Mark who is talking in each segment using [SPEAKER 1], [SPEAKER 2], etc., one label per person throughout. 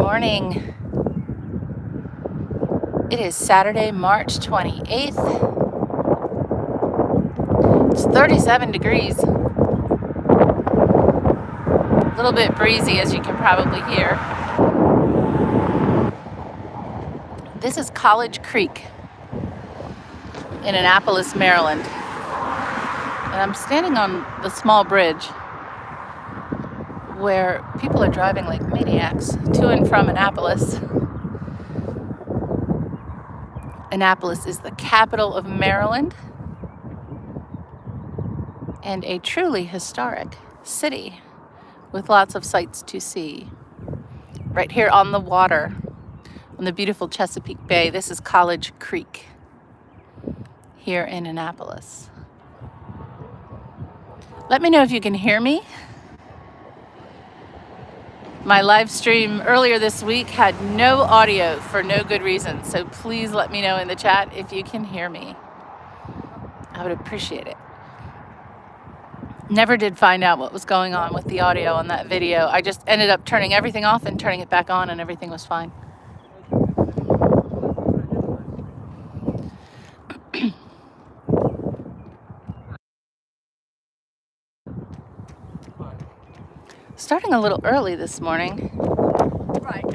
[SPEAKER 1] morning. It is Saturday, March 28th. It's 37 degrees. A little bit breezy, as you can probably hear. This is College Creek in Annapolis, Maryland. And I'm standing on the small bridge where people are driving like maniacs to and from Annapolis. Annapolis is the capital of Maryland and a truly historic city with lots of sights to see. Right here on the water, on the beautiful Chesapeake Bay, this is College Creek here in Annapolis. Let me know if you can hear me. My live stream earlier this week had no audio for no good reason, so please let me know in the chat if you can hear me. I would appreciate it. Never did find out what was going on with the audio on that video. I just ended up turning everything off and turning it back on, and everything was fine. Starting a little early this morning, right?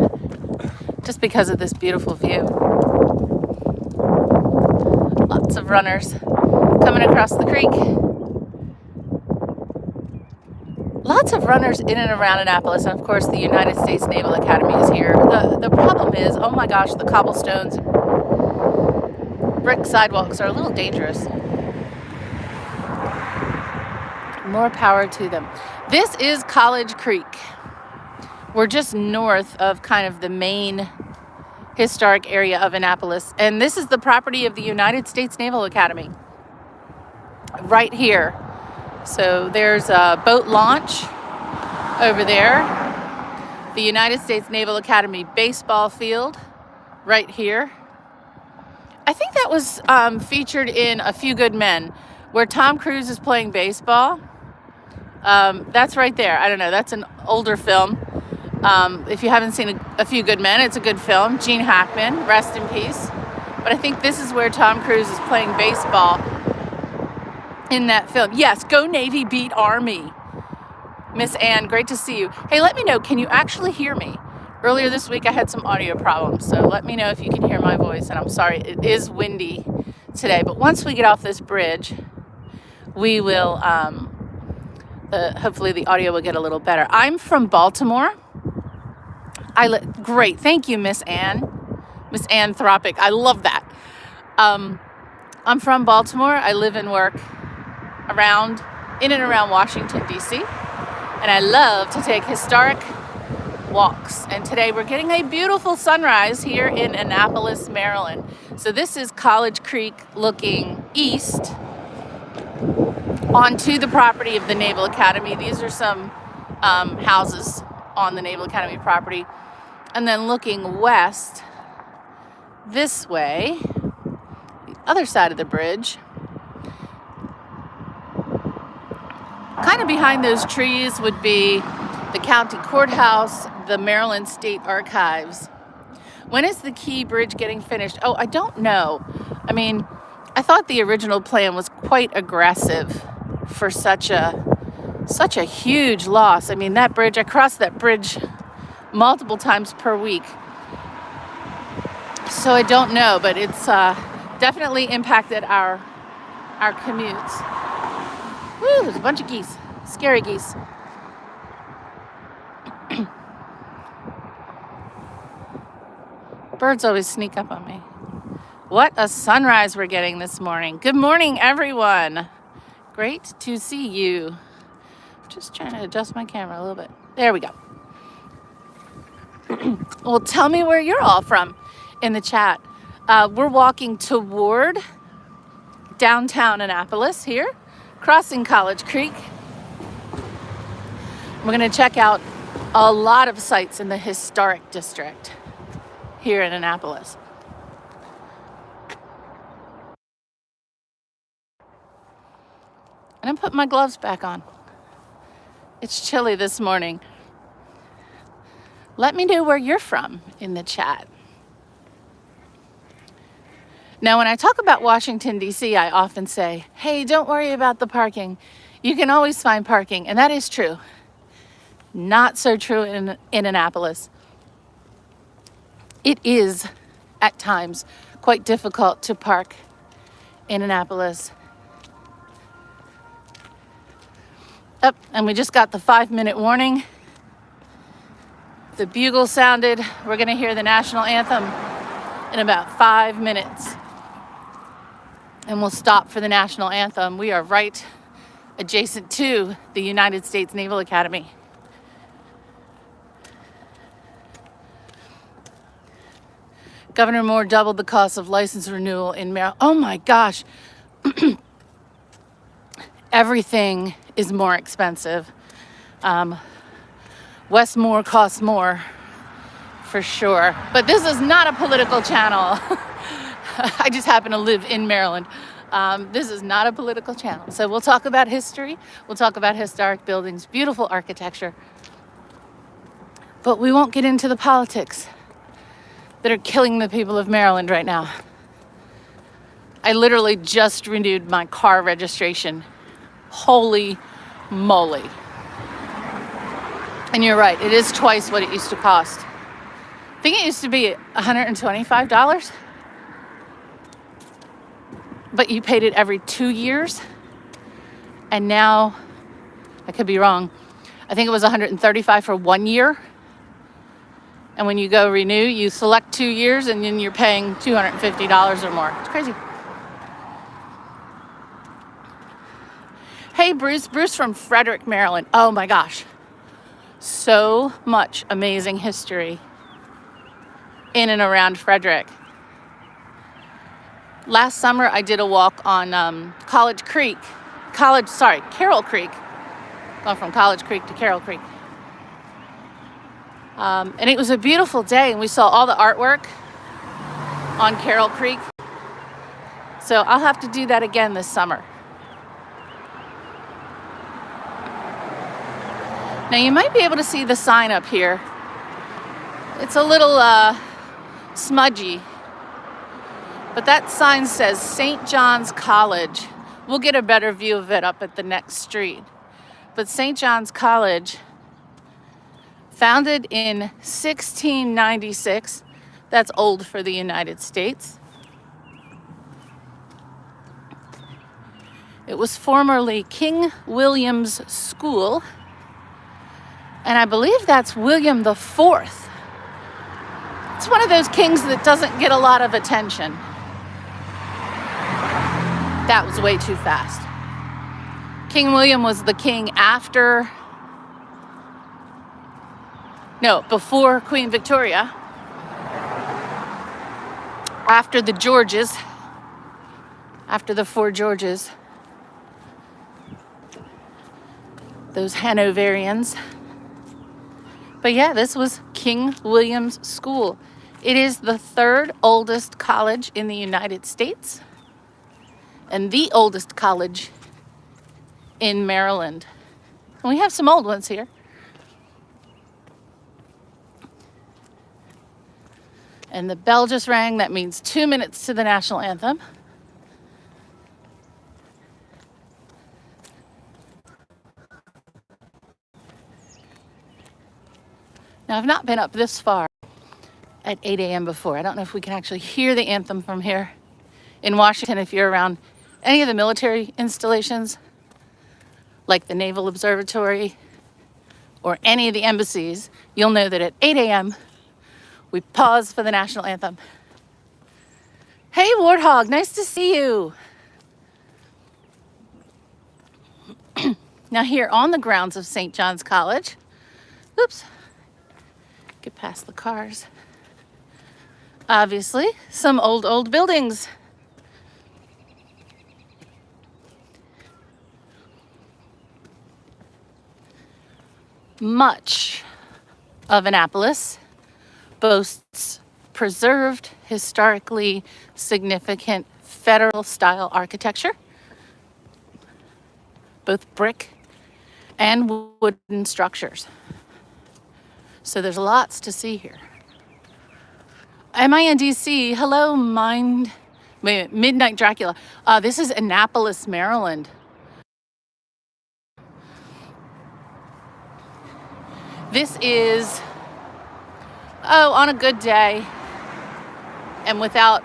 [SPEAKER 1] Just because of this beautiful view. Lots of runners coming across the creek. Lots of runners in and around Annapolis, and of course the United States Naval Academy is here. The problem is, oh my gosh, the cobblestones, brick sidewalks are a little dangerous. More power to them. This is College Creek. We're just north of kind of the main historic area of Annapolis, and this is the property of the United States Naval Academy right here. So there's a boat launch over there. The United States Naval Academy baseball field right here. I think that was featured in A Few Good Men, where Tom Cruise is playing baseball. That's right there. I don't know. That's an older film. If you haven't seen A Few Good Men, it's a good film. Gene Hackman, rest in peace. But I think this is where Tom Cruise is playing baseball in that film. Yes, go Navy, beat Army. Miss Ann, great to see you. Hey, let me know, can you actually hear me? Earlier this week, I had some audio problems, so let me know if you can hear my voice. And I'm sorry, it is windy today. But once we get off this bridge, we will, hopefully the audio will get a little better. I'm from Baltimore. Great, thank you, Miss Ann. Miss Anthropic, I love that. I'm from Baltimore. I live and work in and around Washington, D.C. And I love to take historic walks. And today we're getting a beautiful sunrise here in Annapolis, Maryland. So this is College Creek looking east onto the property of the Naval Academy. These are some houses on the Naval Academy property. And then looking west this way, the other side of the bridge, kind of behind those trees would be the county courthouse, the Maryland State Archives. When is the Key Bridge getting finished? Oh, I don't know. I mean, I thought the original plan was quite aggressive for such a huge loss. I mean, that bridge, I cross that bridge multiple times per week. So I don't know, but it's definitely impacted our commutes. Woo, there's a bunch of geese, scary geese. Birds always sneak up on me. What a sunrise we're getting this morning. Good morning, everyone. Great to see you. Just trying to adjust my camera a little bit. There we go. Well, tell me where you're all from in the chat. We're walking toward downtown Annapolis here, crossing College Creek. We're going to check out a lot of sites in the historic district here in Annapolis. And I'm putting my gloves back on. It's chilly this morning. Let me know where you're from in the chat. Now, when I talk about Washington, D.C., I often say, hey, don't worry about the parking. You can always find parking, and that is true. Not so true in Annapolis. It is, at times, quite difficult to park in Annapolis. Up, and we just got the 5-minute warning. The bugle sounded. We're going to hear the national anthem in about 5 minutes. And we'll stop for the national anthem. We are right adjacent to the United States Naval Academy. Governor Moore doubled the cost of license renewal in Maryland. Oh my gosh. Everything is more expensive. Westmore costs more, for sure. But this is not a political channel. I just happen to live in Maryland. This is not a political channel. So we'll talk about history. We'll talk about historic buildings, beautiful architecture. But we won't get into the politics that are killing the people of Maryland right now. I literally just renewed my car registration. Holy moly. And you're right, it is twice what it used to cost. I think it used to be $125, but you paid it every 2 years. And now, I could be wrong, I think it was $135 for 1 year. And when you go renew, you select 2 years and then you're paying $250 or more. It's crazy. Hey, Bruce from Frederick, Maryland. Oh my gosh. So much amazing history in and around Frederick. Last summer, I did a walk on Carroll Creek. Going from College Creek to Carroll Creek. And it was a beautiful day, and we saw all the artwork on Carroll Creek. So I'll have to do that again this summer. Now you might be able to see the sign up here. It's a little smudgy, but that sign says St. John's College. We'll get a better view of it up at the next street. But St. John's College, founded in 1696, that's old for the United States. It was formerly King William's School, and I believe that's William the Fourth. It's one of those kings that doesn't get a lot of attention. That was way too fast. King William was the king before Queen Victoria. After the Georges, after the 4 Georges, those Hanoverians. But yeah, this was King William's School. It is the 3rd oldest college in the United States and the oldest college in Maryland. And we have some old ones here. And the bell just rang. That means 2 minutes to the national anthem. Now, I've not been up this far at 8 a.m. before. I don't know if we can actually hear the anthem from here in Washington. If you're around any of the military installations, like the Naval Observatory or any of the embassies, you'll know that at 8 a.m. we pause for the national anthem. Hey, Warthog, nice to see you. Now here on the grounds of St. John's College, oops, get past the cars. Obviously, some old buildings. Much of Annapolis boasts preserved, historically significant federal-style architecture, both brick and wooden structures. So there's lots to see here. Am I in DC? Hello, Midnight Dracula. This is Annapolis, Maryland. This is, on a good day and without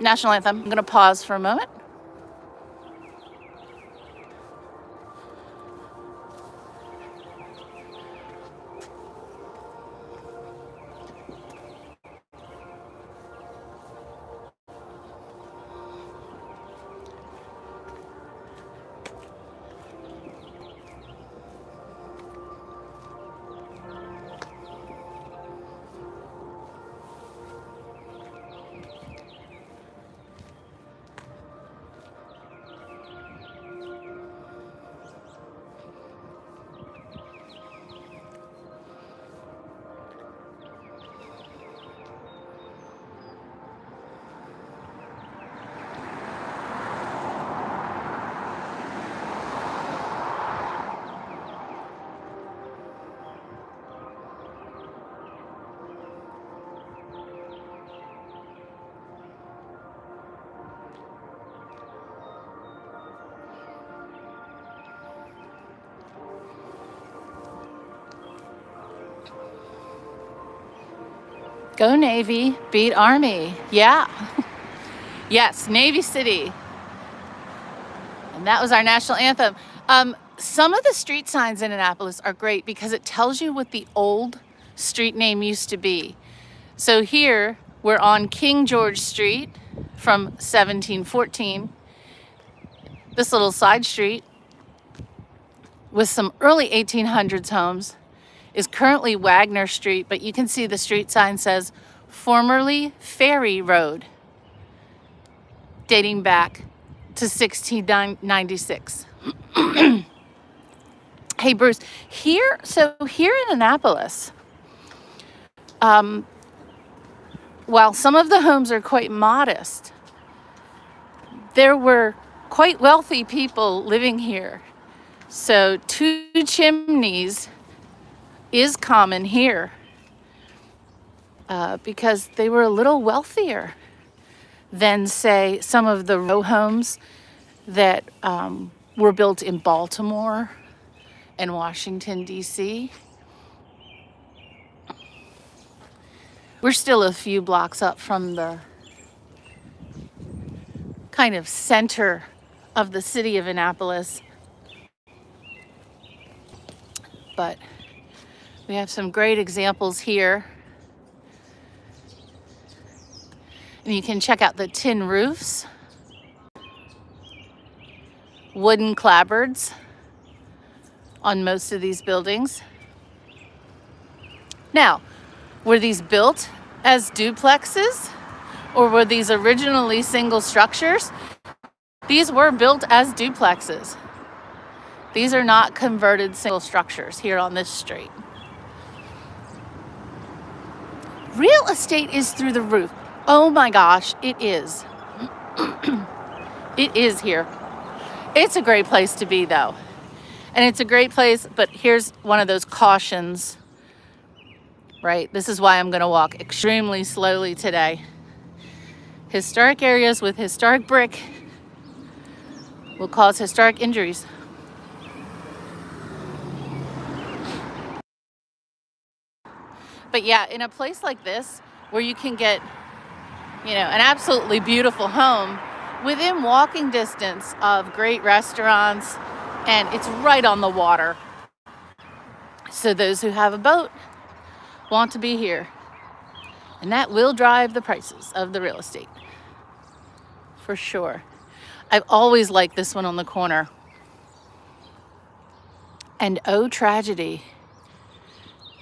[SPEAKER 1] national anthem. I'm gonna pause for a moment. Go Navy, beat Army. Yeah. Yes, Navy City. And that was our national anthem. Some of the street signs in Annapolis are great because it tells you what the old street name used to be. So here we're on King George Street from 1714. This little side street with some early 1800s homes is currently Wagner Street, but you can see the street sign says formerly Ferry Road, dating back to 1696. Hey Bruce, here in Annapolis, while some of the homes are quite modest, there were quite wealthy people living here. So 2 chimneys is common here because they were a little wealthier than, say, some of the row homes that were built in Baltimore and Washington, D.C. We're still a few blocks up from the kind of center of the city of Annapolis, but we have some great examples here. And you can check out the tin roofs, wooden clapboards on most of these buildings. Now, were these built as duplexes or were these originally single structures? These were built as duplexes. These are not converted single structures here on this street. Real estate is through the roof. Oh my gosh, it is. It is here. It's a great place to be though. And it's a great place, but here's one of those cautions, right? This is why I'm gonna walk extremely slowly today. Historic areas with historic brick will cause historic injuries. But yeah, in a place like this, where you can get, an absolutely beautiful home within walking distance of great restaurants, and it's right on the water. So those who have a boat want to be here. And that will drive the prices of the real estate, for sure. I've always liked this one on the corner. And oh, tragedy.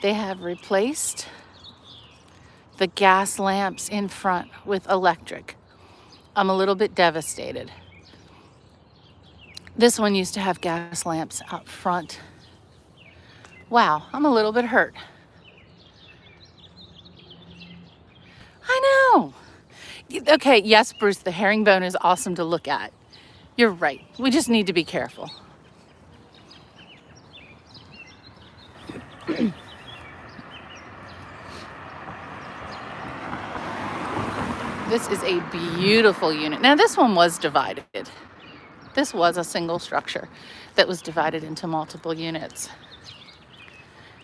[SPEAKER 1] They have replaced the gas lamps in front with electric. I'm a little bit devastated. This one used to have gas lamps out front. Wow, I'm a little bit hurt. I know. Okay, yes, Bruce, the herringbone is awesome to look at. You're right. We just need to be careful. This is a beautiful unit. Now, this one was divided. This was a single structure that was divided into multiple units.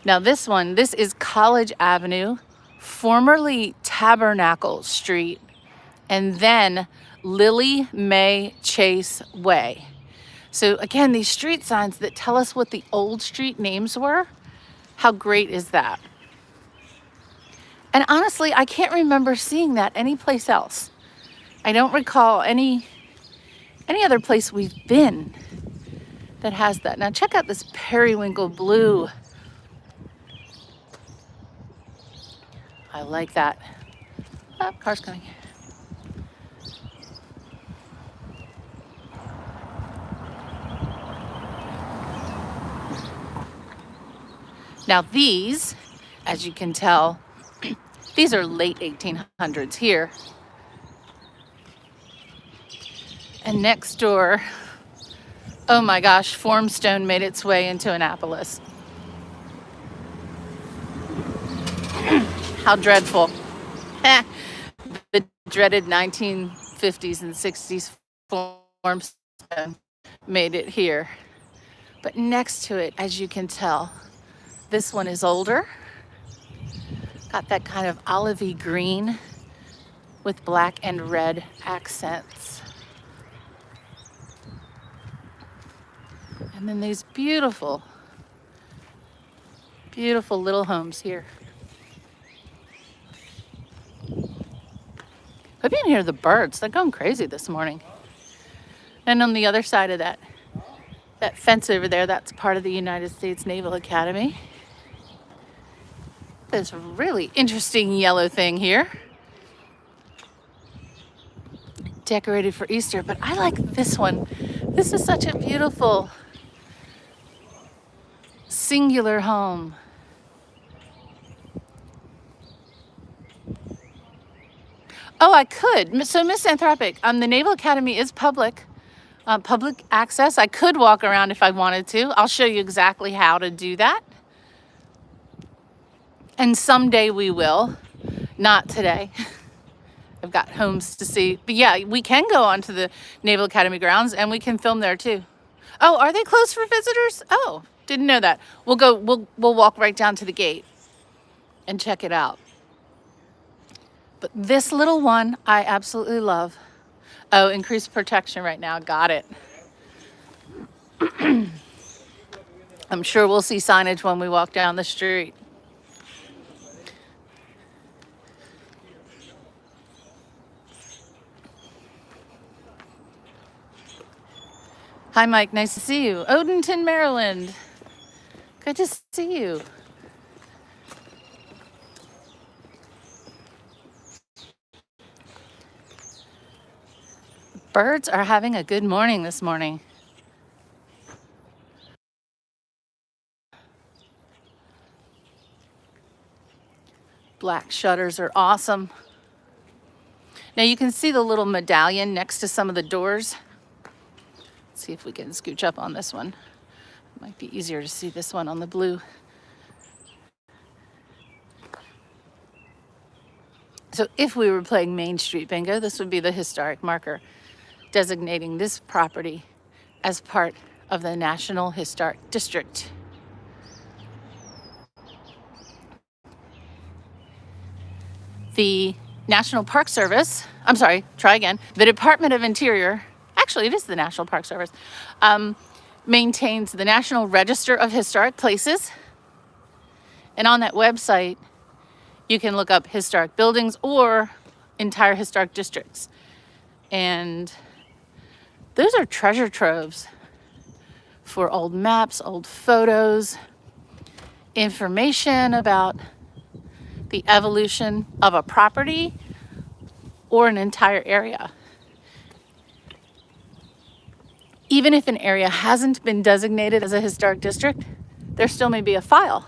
[SPEAKER 1] Now, this is College Avenue, formerly Tabernacle Street, and then Lily May Chase Way. So again, these street signs that tell us what the old street names were. How great is that? And honestly, I can't remember seeing that anyplace else. I don't recall any other place we've been that has that. Now check out this periwinkle blue. I like that. Oh, car's coming. Now these, as you can tell, these are late 1800s here. And next door, oh my gosh, Formstone made its way into Annapolis. How dreadful. The dreaded 1950s and 60s Formstone made it here. But next to it, as you can tell, this one is older. Got that kind of olivey green with black and red accents. And then these beautiful, beautiful little homes here. Hope you can hear the birds. They're going crazy this morning. And on the other side of that fence over there, that's part of the United States Naval Academy. This really interesting yellow thing here. Decorated for Easter, but I like this one. This is such a beautiful singular home. Oh, I could. So Misanthropic, the Naval Academy is public access. I could walk around if I wanted to. I'll show you exactly how to do that. And someday we will, not today. I've got homes to see. But yeah, we can go onto the Naval Academy grounds and we can film there too. Oh, are they closed for visitors? Oh, didn't know that. We'll walk right down to the gate and check it out. But this little one, I absolutely love. Oh, increased protection right now. Got it. I'm sure we'll see signage when we walk down the street. Hi, Mike. Nice to see you. Odenton, Maryland. Good to see you. Birds are having a good morning this morning. Black shutters are awesome. Now you can see the little medallion next to some of the doors. Let's see if we can scooch up on this one. It might be easier to see this one on the blue. So if we were playing Main Street Bingo, this would be the historic marker designating this property as part of the National Historic District. The National Park Service, the Department of Interior, actually it is the National Park Service, maintains the National Register of Historic Places. And on that website, you can look up historic buildings or entire historic districts. And those are treasure troves for old maps, old photos, information about the evolution of a property or an entire area. Even if an area hasn't been designated as a historic district, there still may be a file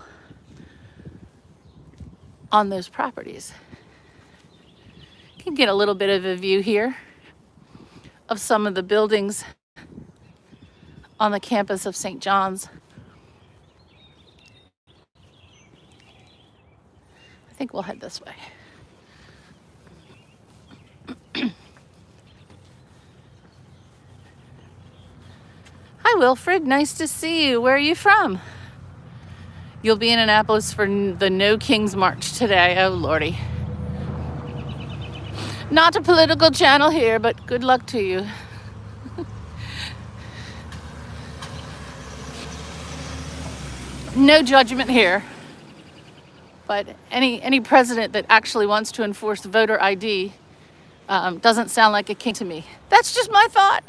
[SPEAKER 1] on those properties. You can get a little bit of a view here of some of the buildings on the campus of St. John's. I think we'll head this way. Hi, Wilfred. Nice to see you. Where are you from? You'll be in Annapolis for the No King's March today. Oh, Lordy. Not a political channel here, but good luck to you. No judgment here. But any president that actually wants to enforce voter ID doesn't sound like a king to me. That's just my thought.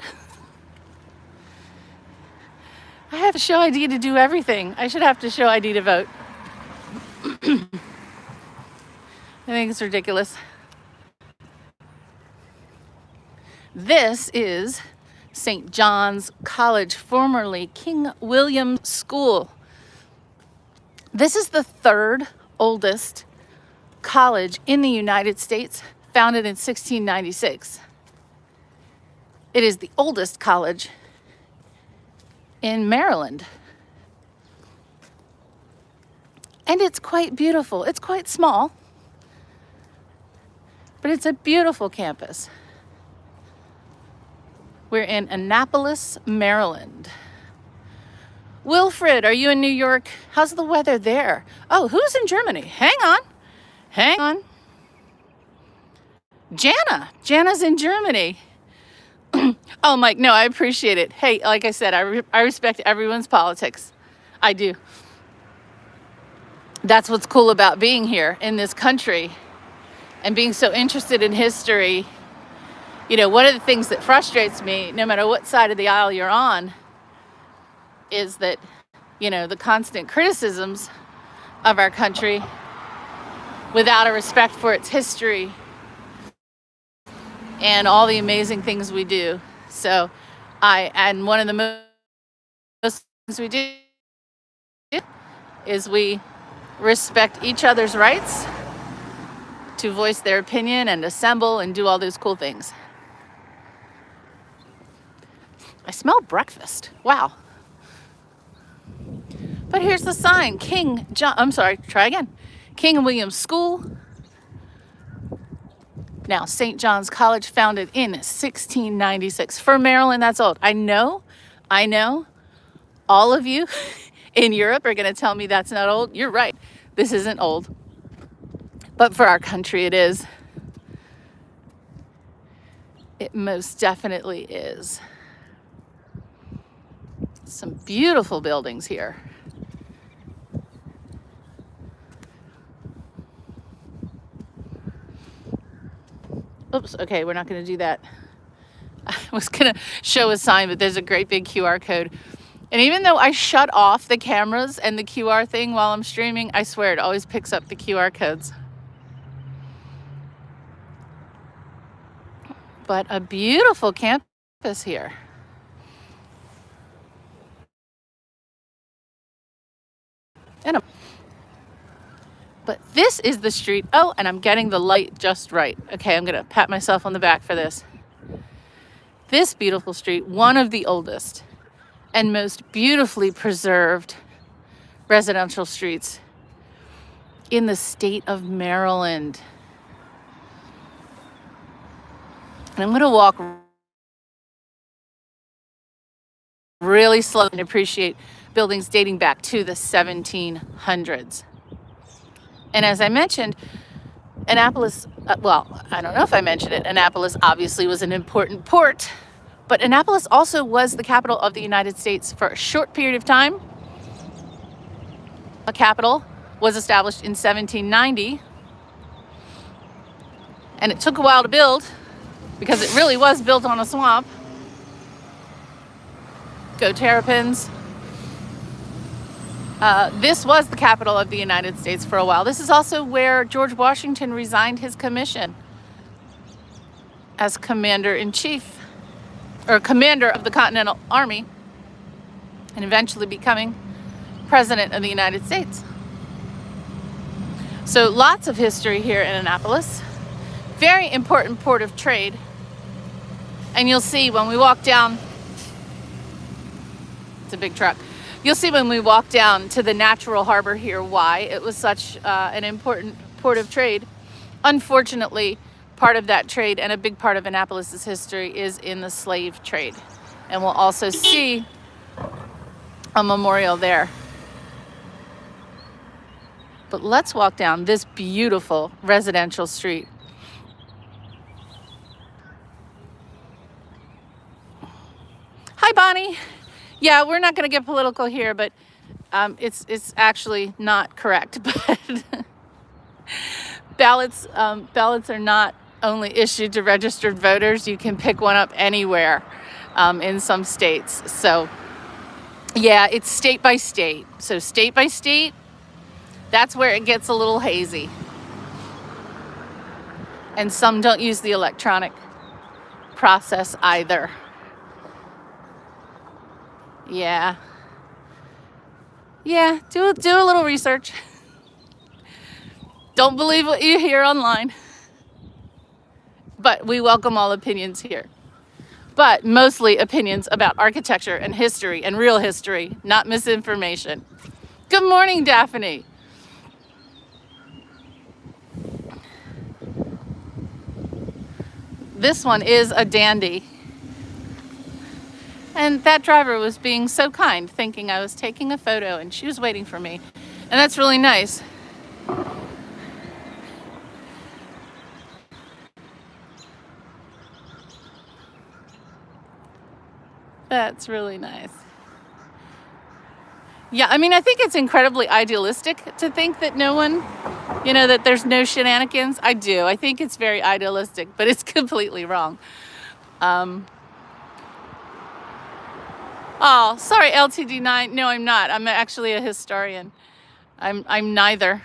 [SPEAKER 1] I have to show ID to do everything. I should have to show ID to vote. I think it's ridiculous. This is St. John's College, formerly King William School. This is the third oldest college in the United States, founded in 1696. It is the oldest college in Maryland. And it's quite beautiful. It's quite small, but it's a beautiful campus. We're in Annapolis, Maryland. Wilfred, are you in New York? How's the weather there? Oh, who's in Germany? Hang on. Jana's in Germany. Oh, Mike, no, I appreciate it. Hey, like I said, I respect everyone's politics. I do. That's what's cool about being here in this country and being so interested in history. You know, one of the things that frustrates me, no matter what side of the aisle you're on, is that, you know, the constant criticisms of our country without a respect for its history and all the amazing things we do. So and one of the most things we do is we respect each other's rights to voice their opinion and assemble and do all those cool things. I smell breakfast. Wow. But here's the sign. King William School. Now, St. John's College, founded in 1696. For Maryland, that's old. I know. All of you in Europe are going to tell me that's not old. You're right. This isn't old. But for our country, it is. It most definitely is. Some beautiful buildings here. Oops, okay, we're not going to do that. I was going to show a sign, but there's a great big QR code. And even though I shut off the cameras and the QR thing while I'm streaming, I swear it always picks up the QR codes. But a beautiful campus here. But this is the street. Oh, and I'm getting the light just right. Okay, I'm going to pat myself on the back for this. This beautiful street, one of the oldest and most beautifully preserved residential streets in the state of Maryland. And I'm going to walk really slow and appreciate buildings dating back to the 1700s. And as I mentioned, Annapolis, well, I don't know if I mentioned it, Annapolis obviously was an important port, but Annapolis also was the capital of the United States for a short period of time. A capital was established in 1790, and it took a while to build because it really was built on a swamp. Go Terrapins. This was the capital of the United States for a while. This is also where George Washington resigned his commission as commander-in-chief, or commander of the Continental Army, and eventually becoming president of the United States. So lots of history here in Annapolis. Very important port of trade. And you'll see when we walk down it's a big truck. You'll see when we walk down to the natural harbor here why it was such an important port of trade. Unfortunately, part of that trade and a big part of Annapolis's history is in the slave trade. And we'll also see a memorial there. But let's walk down this beautiful residential street. Hi, Bonnie. Yeah, we're not going to get political here, but it's actually not correct. But ballots are not only issued to registered voters. You can pick one up anywhere in some states. So yeah, it's state by state. So state by state, that's where it gets a little hazy. And some don't use the electronic process either. Yeah, do a little research. Don't believe what you hear online. But we welcome all opinions here. But mostly opinions about architecture and history and real history, not misinformation. Good morning, Daphne. This one is a dandy. And that driver was being so kind, thinking I was taking a photo and she was waiting for me. And that's really nice. That's really nice. Yeah, I mean, I think it's incredibly idealistic to think that no one, that there's no shenanigans. I do. I think it's very idealistic, but it's completely wrong. Oh, sorry, LTD9. No, I'm not. I'm actually a historian. I'm neither.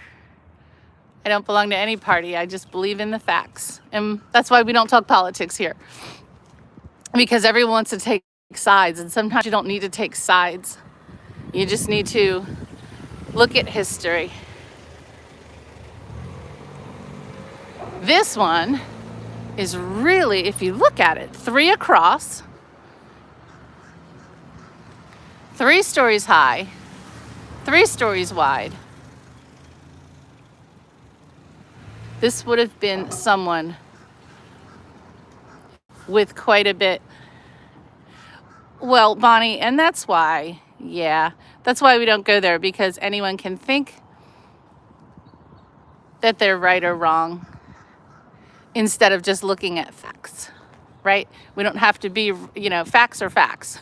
[SPEAKER 1] I don't belong to any party. I just believe in the facts. And that's why we don't talk politics here. Because everyone wants to take sides, and sometimes you don't need to take sides. You just need to look at history. This one is really, if you look at it, 3 across, 3 stories high, 3 stories wide. This would have been someone with quite a bit. Well, Bonnie, and that's why we don't go there, because anyone can think that they're right or wrong instead of just looking at facts, right? We don't have to be, facts are facts.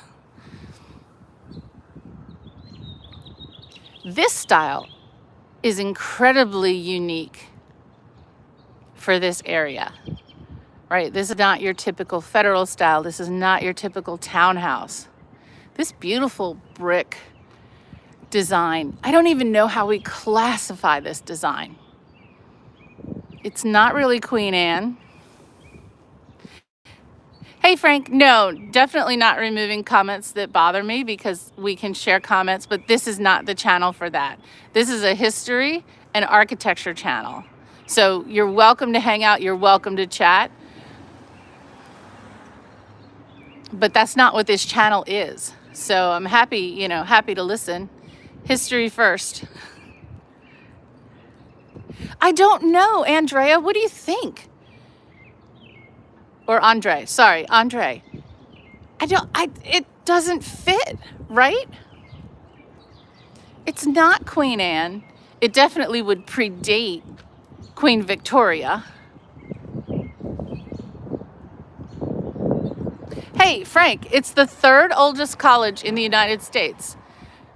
[SPEAKER 1] This style is incredibly unique for this area, right? This is not your typical federal style. This is not your typical townhouse. This beautiful brick design, I don't even know how we classify this design. It's not really Queen Anne. Hey, Frank, no, definitely not removing comments that bother me, because we can share comments, but this is not the channel for that. This is a history and architecture channel. So you're welcome to hang out. You're welcome to chat. But that's not what this channel is. So I'm happy to listen. History first. I don't know, Andrea. What do you think? Or Andre. Sorry, Andre. It doesn't fit, right? It's not Queen Anne. It definitely would predate Queen Victoria. Hey, Frank, it's the 3rd oldest college in the United States.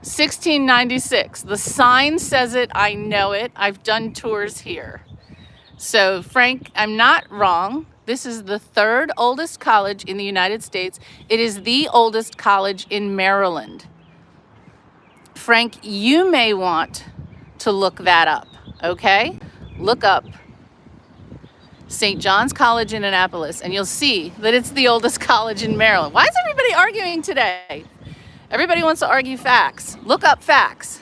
[SPEAKER 1] 1696. The sign says it. I know it. I've done tours here. So, Frank, I'm not wrong. This is the 3rd oldest college in the United States. It is the oldest college in Maryland. Frank, you may want to look that up, okay? Look up St. John's College in Annapolis, and you'll see that it's the oldest college in Maryland. Why is everybody arguing today? Everybody wants to argue facts. Look up facts.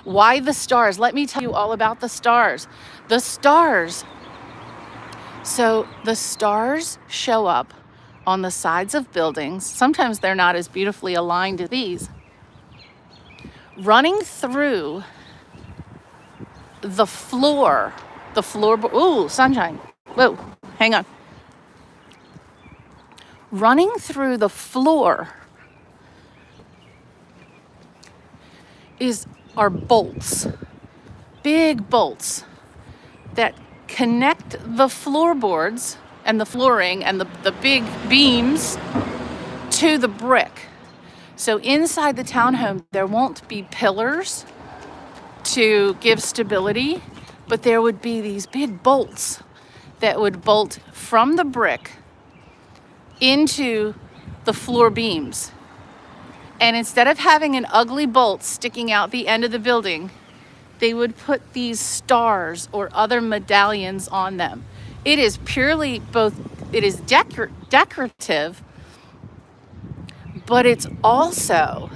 [SPEAKER 1] Why the stars? Let me tell you all about the stars. The stars. So the stars show up on the sides of buildings. Sometimes they're not as beautifully aligned as these. Running through the floorboard. Ooh, sunshine. Whoa, hang on. Running through the floor are bolts, big bolts that connect the floorboards and the flooring and the big beams to the brick. So inside the townhome, there won't be pillars to give stability, but there would be these big bolts that would bolt from the brick into the floor beams. And instead of having an ugly bolt sticking out the end of the building, they would put these stars or other medallions on them. It is purely it is decorative, but it's also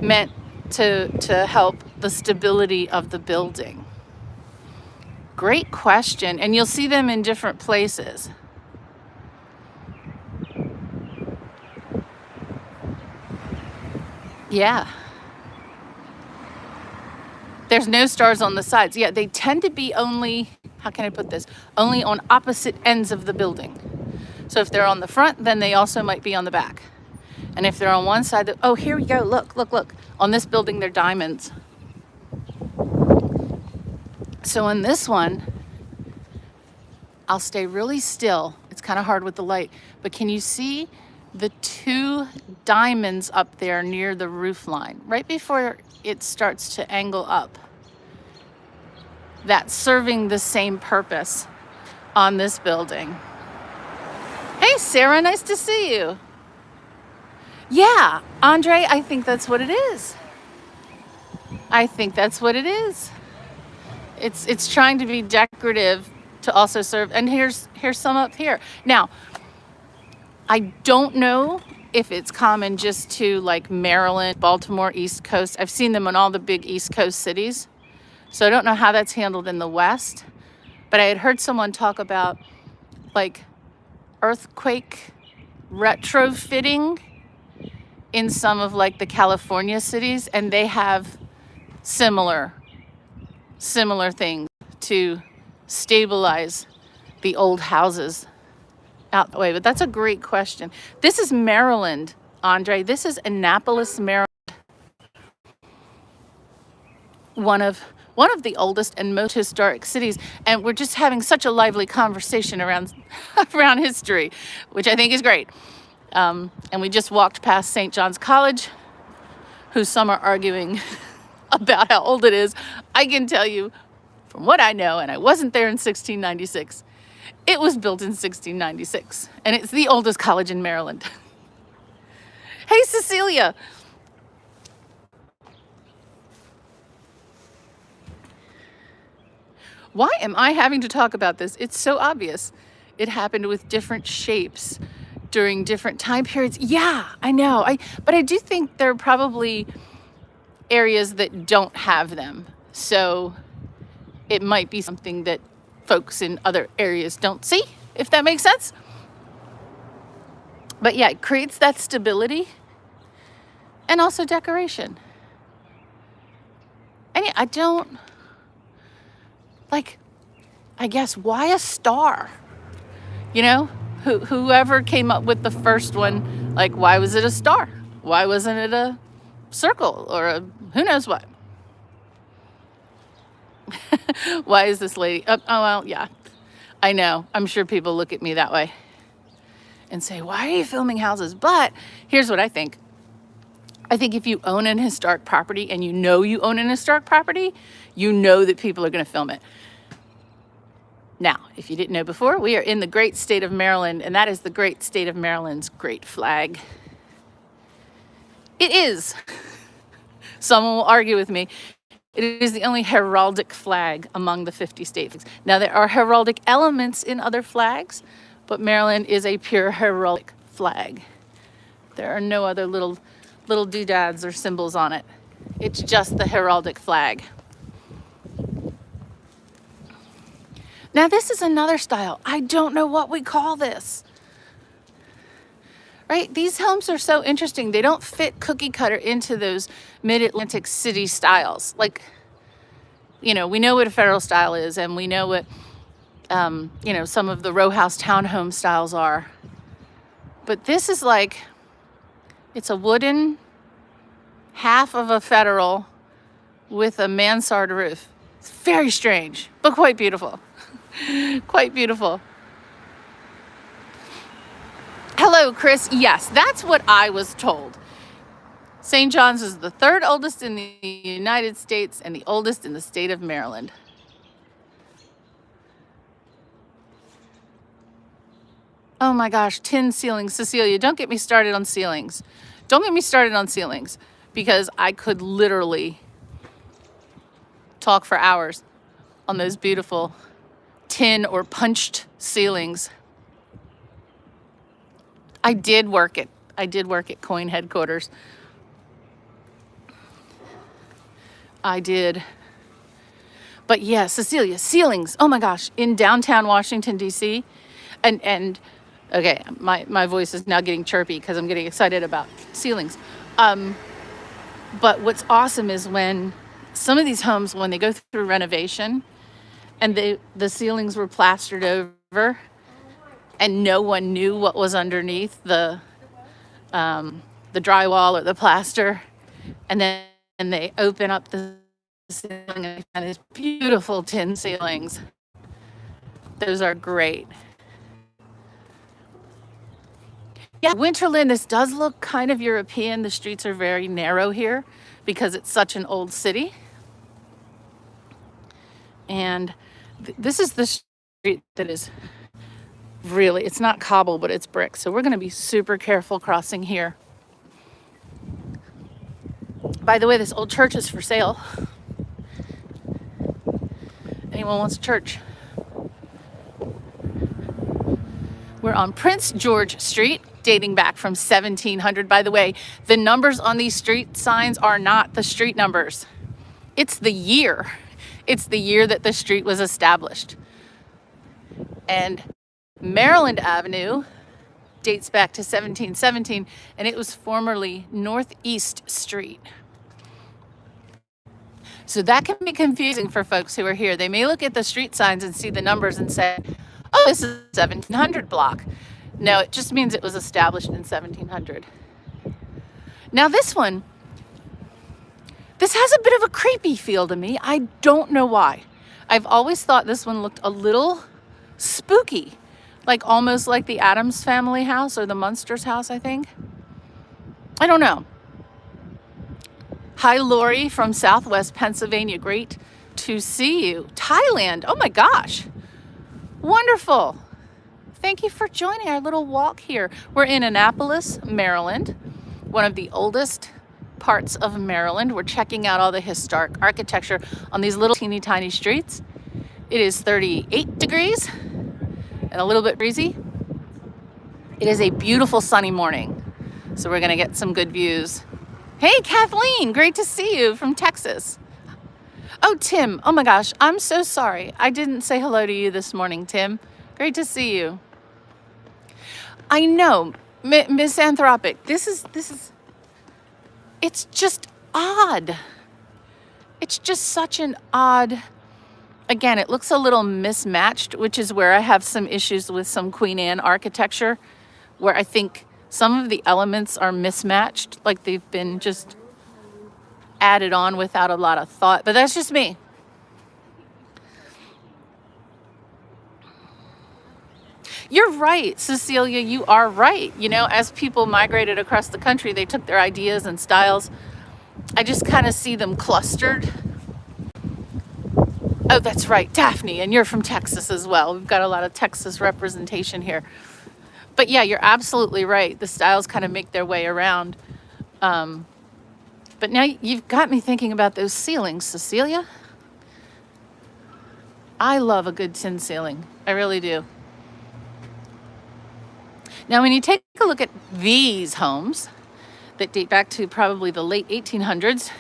[SPEAKER 1] meant to help the stability of the building. Great question. And you'll see them in different places. Yeah. There's no stars on the sides. Yeah, they tend to be only, how can I put this? Only on opposite ends of the building. So if they're on the front, then they also might be on the back. And if they're on one side, oh, here we go. Look. On this building, they're diamonds. So on this one, I'll stay really still. It's kind of hard with the light, but can you see the two diamonds up there near the roof line, right before it starts to angle up? That's serving the same purpose on this building. Hey, Sarah, nice to see you. Yeah, Andre, I think that's what it is. I think that's what it is. It's trying to be decorative to also serve. And here's some up here. Now, I don't know if it's common just to like Maryland, Baltimore, East Coast. I've seen them in all the big East Coast cities. So I don't know how that's handled in the West. But I had heard someone talk about like earthquake retrofitting in some of like the California cities, and they have similar things to stabilize the old houses out the way. But that's a great question. This is Maryland, Andre. This is Annapolis, Maryland. One of the oldest and most historic cities, and we're just having such a lively conversation around history, which I think is great. And we just walked past St. John's College, who some are arguing about how old it is. I can tell you from what I know, and I wasn't there in 1696, it was built in 1696, and it's the oldest college in Maryland. Hey, Cecilia. Why am I having to talk about this? It's so obvious. It happened with different shapes during different time periods. Yeah, I know. But I do think there are probably areas that don't have them. So it might be something that folks in other areas don't see, if that makes sense. But yeah, it creates that stability and also decoration. And yeah, I guess, why a star? You know, whoever came up with the first one, like, why was it a star? Why wasn't it a circle or who knows what? Why is this lady? Oh, well, yeah, I know. I'm sure people look at me that way and say, why are you filming houses? But here's what I think. I think if you own an historic property and you know you own an historic property, you know that people are going to film it. Now, if you didn't know before, we are in the great state of Maryland, and that is the great state of Maryland's great flag. It is. Someone will argue with me. It is the only heraldic flag among the 50 state flags. Now, there are heraldic elements in other flags, but Maryland is a pure heraldic flag. There are no other little doodads or symbols on it. It's just the heraldic flag. Now, this is another style. I don't know what we call this. right? These homes are so interesting. They don't fit cookie cutter into those mid-Atlantic city styles. Like, you know, we know what a federal style is, and we know what, you know, some of the row house townhome styles are. But this is like, it's a wooden half of a federal with a mansard roof. It's very strange, but quite beautiful. Quite beautiful. Hello, Chris. Yes, that's what I was told. St. John's is the third oldest in the United States and the oldest in the state of Maryland. Oh my gosh, tin ceilings. Cecilia, don't get me started on ceilings. Don't get me started on ceilings, because I could literally talk for hours on those beautiful tin or punched ceilings. I did work at Coin headquarters. I did. But yeah, Cecilia, ceilings. Oh my gosh, in downtown Washington, D.C. And okay, my voice is now getting chirpy because I'm getting excited about ceilings. But what's awesome is when some of these homes, when they go through renovation and the ceilings were plastered over and no one knew what was underneath the drywall or the plaster, and then they open up the ceiling and they find these beautiful tin ceilings. Those are great. Yeah, Winterland, this does look kind of European. The streets are very narrow here because it's such an old city. And this is the street that is really, it's not cobble, but it's brick. So we're going to be super careful crossing here. By the way, this old church is for sale. Anyone wants a church? We're on Prince George Street, dating back from 1700. By the way, the numbers on these street signs are not the street numbers. It's the year. It's the year that the street was established. And Maryland Avenue dates back to 1717, and it was formerly Northeast Street. So that can be confusing for folks who are here. They may look at the street signs and see the numbers and say, oh, this is 1700 block. No, it just means it was established in 1700. Now this one, this has a bit of a creepy feel to me. I don't know why. I've always thought this one looked a little spooky, like almost like the Addams family house or the Munsters house, I think. I don't know. Hi, Lori from Southwest Pennsylvania. Great to see you. Thailand. Oh my gosh. Wonderful. Thank you for joining our little walk here. We're in Annapolis, Maryland, one of the oldest parts of Maryland. We're checking out all the historic architecture on these little teeny tiny streets. It is 38 degrees and a little bit breezy. It is a beautiful sunny morning, so we're gonna get some good views. Hey, Kathleen, great to see you from Texas. Oh, Tim, oh my gosh, I'm so sorry. I didn't say hello to you this morning, Tim. Great to see you. I know, misanthropic. This is, it's just odd. It's just such an odd, again, it looks a little mismatched, which is where I have some issues with some Queen Anne architecture, where I think some of the elements are mismatched, like they've been just added on without a lot of thought, but that's just me. You're right, Cecilia, you are right. You know, as people migrated across the country, they took their ideas and styles. I just kind of see them clustered. Oh, that's right, Daphne, and you're from Texas as well. We've got a lot of Texas representation here. But yeah, you're absolutely right. The styles kind of make their way around. But now you've got me thinking about those ceilings, Cecilia. I love a good tin ceiling. I really do. Now, when you take a look at these homes that date back to probably the late 1800s,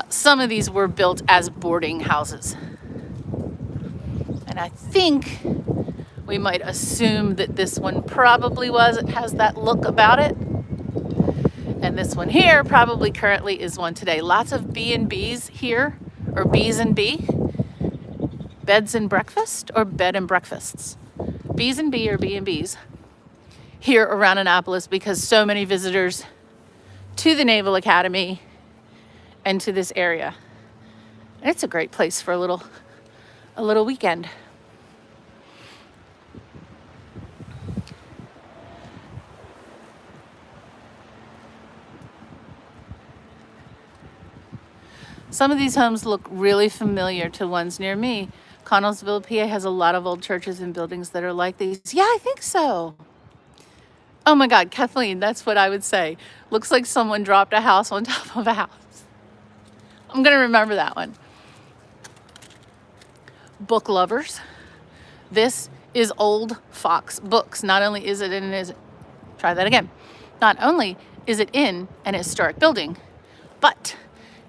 [SPEAKER 1] some of these were built as boarding houses. And I think We might assume that this one probably was. It has that look about it. And this one here probably currently is one today. Lots of B&Bs here, or B's and B. Beds and breakfast, or bed and breakfasts. B's and B or B&Bs here around Annapolis, because so many visitors to the Naval Academy and to this area. And it's a great place for a little weekend. Some of these homes look really familiar to ones near me. Connellsville, PA has a lot of old churches and buildings that are like these. Yeah, I think so. Oh my God, Kathleen, that's what I would say. Looks like someone dropped a house on top of a house. I'm gonna remember that one. Book lovers. This is Old Fox Books. Not only is it try that again. Not only is it in an historic building, but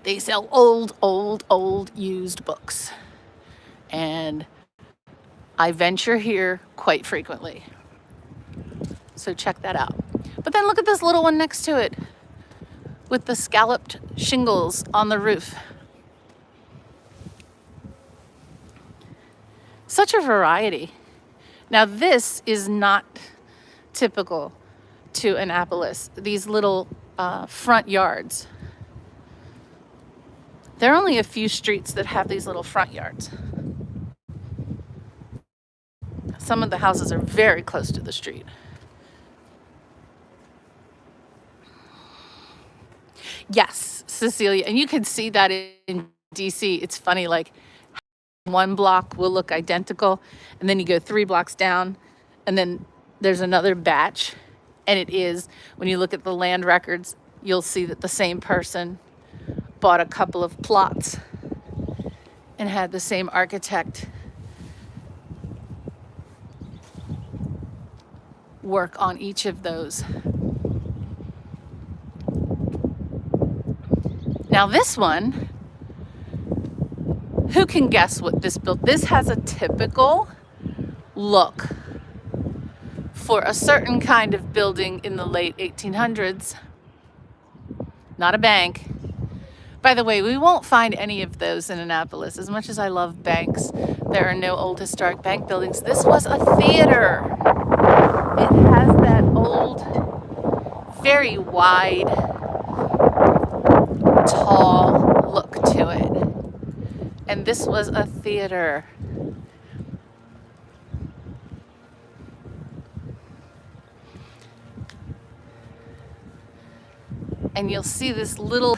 [SPEAKER 1] they sell old used books. And I venture here quite frequently. So check that out. But then look at this little one next to it with the scalloped shingles on the roof. Such a variety. Now this is not typical to Annapolis, these little front yards. There are only a few streets that have these little front yards. Some of the houses are very close to the street. Yes, Cecilia, and you can see that in DC. It's funny, like one block will look identical, and then you go 3 blocks down, and then there's another batch, and it is, when you look at the land records, you'll see that the same person bought a couple of plots and had the same architect work on each of those. Now this one, who can guess what this built? This has a typical look for a certain kind of building in the late 1800s. Not a bank. By the way, we won't find any of those in Annapolis. As much as I love banks, there are no old historic bank buildings. This was a theater. It has that old, very wide, tall look to it. And this was a theater. And you'll see this little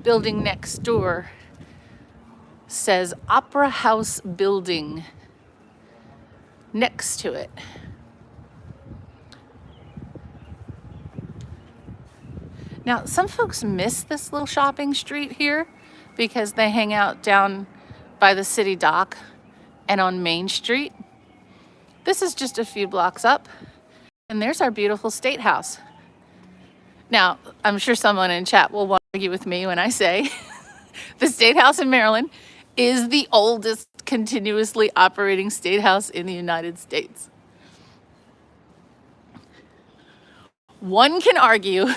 [SPEAKER 1] building next door says Opera House Building next to it. Now, some folks miss this little shopping street here because they hang out down by the city dock and on Main Street. This is just a few blocks up, and there's our beautiful State House. Now, I'm sure someone in chat will argue with me when I say the State House in Maryland is the oldest continuously operating state house in the United States. One can argue,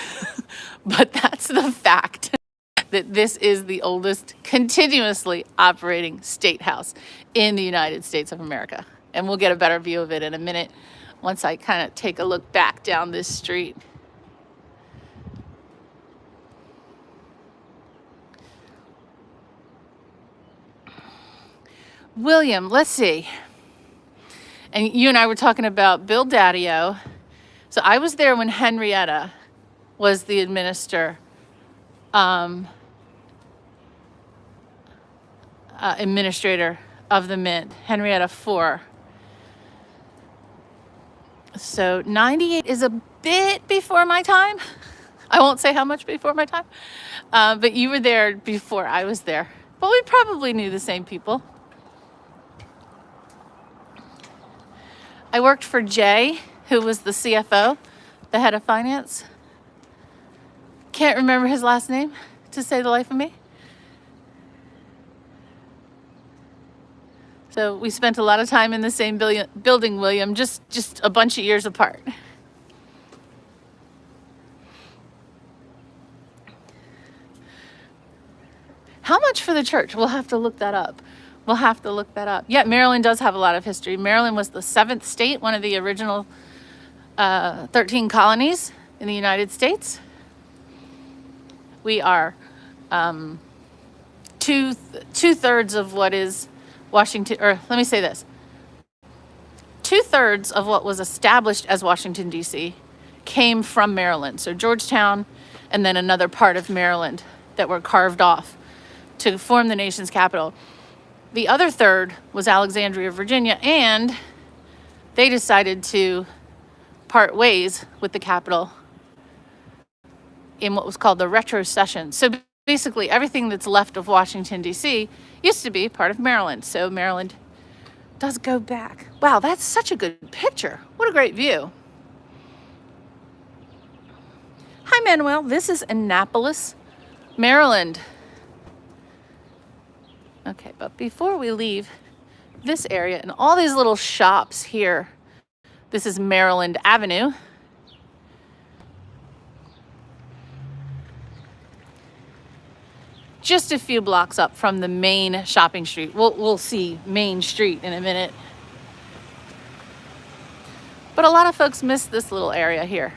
[SPEAKER 1] but that's the fact, that this is the oldest continuously operating state house in the United States of America. And we'll get a better view of it in a minute once I kind of take a look back down this street. William, let's see. And you and I were talking about Bill Daddio. So I was there when Henrietta was the administrator of the Mint, Henrietta IV. So 98 is a bit before my time. I won't say how much before my time, but you were there before I was there. But we probably knew the same people. I worked for Jay, who was the CFO, the head of finance. Can't remember his last name to save the life of me. So we spent a lot of time in the same building, William, just a bunch of years apart. How much for the church? We'll have to look that up. Yeah, Maryland does have a lot of history. Maryland was the 7th state, one of the original 13 colonies in the United States. We are two-thirds of what is Washington, or let me say this. 2/3 of what was established as Washington, D.C. came from Maryland. So Georgetown and then another part of Maryland that were carved off to form the nation's capital. The other third was Alexandria, Virginia, and they decided to part ways with the capital in what was called the retrocession. So basically everything that's left of Washington, D.C. used to be part of Maryland. So Maryland does go back. Wow, that's such a good picture. What a great view. Hi, Manuel. This is Annapolis, Maryland. Okay, but before we leave this area and all these little shops here, this is Maryland Avenue. Just a few blocks up from the main shopping street. We'll see Main Street in a minute. But a lot of folks miss this little area here.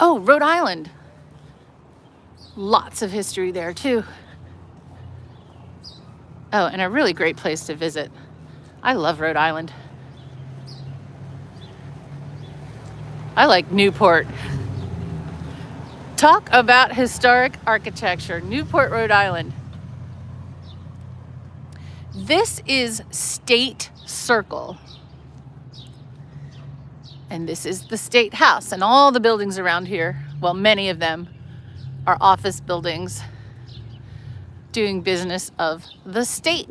[SPEAKER 1] Oh, Rhode Island. Lots of history there too. Oh, and a really great place to visit. I love Rhode Island. I like Newport. Talk about historic architecture. Newport, Rhode Island. This is State Circle. And this is the State House. And all the buildings around here, well, many of them are office buildings doing business of the state.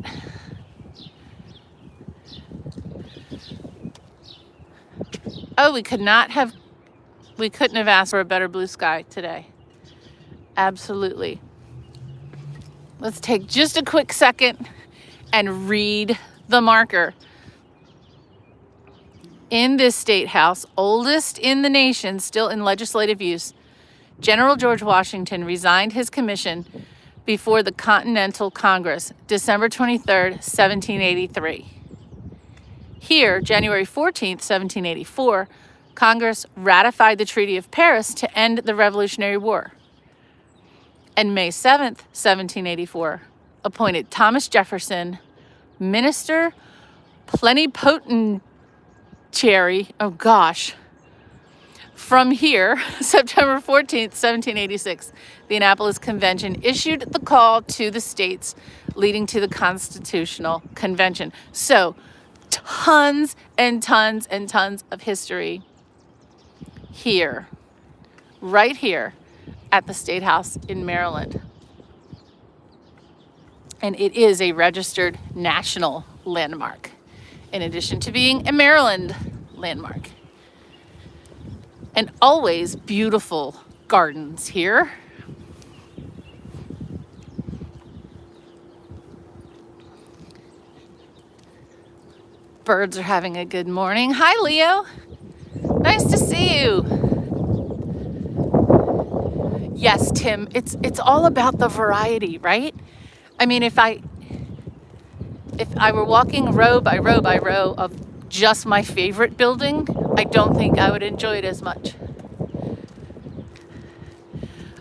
[SPEAKER 1] Oh, we couldn't have asked for a better blue sky today. Absolutely. Let's take just a quick second and read the marker. In this State House, oldest in the nation, still in legislative use, General George Washington resigned his commission before the Continental Congress, December 23rd, 1783. Here, January 14th, 1784, Congress ratified the Treaty of Paris to end the Revolutionary War. And May 7th, 1784, appointed Thomas Jefferson, Minister Plenipotentiary. From here, September 14th, 1786, the Annapolis Convention issued the call to the states leading to the Constitutional Convention. So, tons and tons and tons of history here, right here at the State House in Maryland. And it is a registered national landmark, in addition to being a Maryland landmark. And always beautiful gardens here. Birds are having a good morning. Hi, Leo. Nice to see you. Yes, Tim, it's all about the variety, right? I mean, if I were walking row by row by row of just my favorite building, I don't think I would enjoy it as much.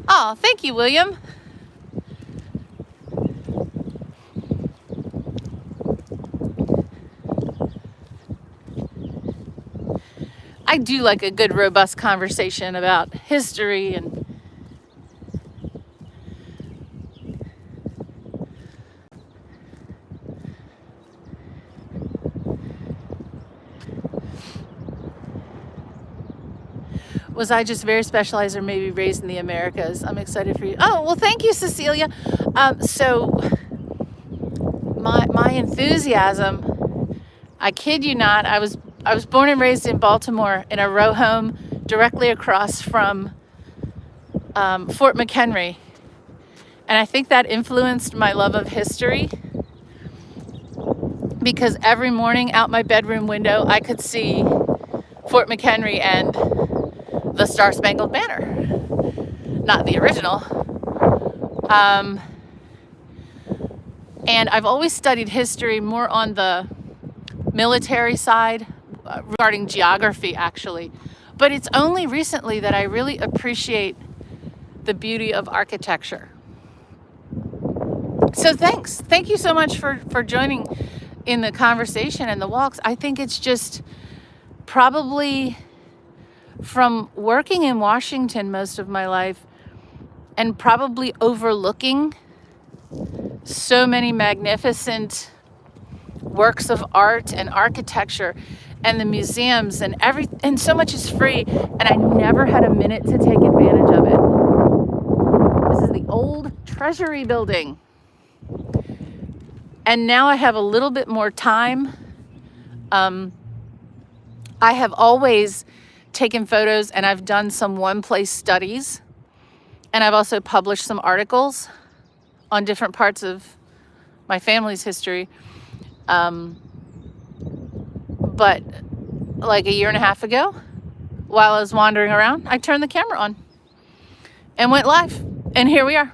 [SPEAKER 1] Oh, thank you, William. I do like a good, robust conversation about history and was I just very specialized or maybe raised in the Americas? I'm excited for you. Oh, well, thank you, Cecilia. So my enthusiasm, I kid you not, I was I was born and raised in Baltimore in a row home directly across from Fort McHenry. And I think that influenced my love of history, because every morning out my bedroom window, I could see Fort McHenry and the Star-Spangled Banner. Not the original. And I've always studied history more on the military side, regarding geography, actually. But it's only recently that I really appreciate the beauty of architecture. So thanks. Thank you so much for joining in the conversation and the walks. I think it's just probably from working in Washington most of my life and probably overlooking so many magnificent works of art and architecture and the museums and so much is free, and I never had a minute to take advantage of it. This is the old Treasury building. And now I have a little bit more time. I have always taken photos, and I've done some one-place studies, and I've also published some articles on different parts of my family's history. But like a year and a half ago, while I was wandering around, I turned the camera on and went live, and here we are.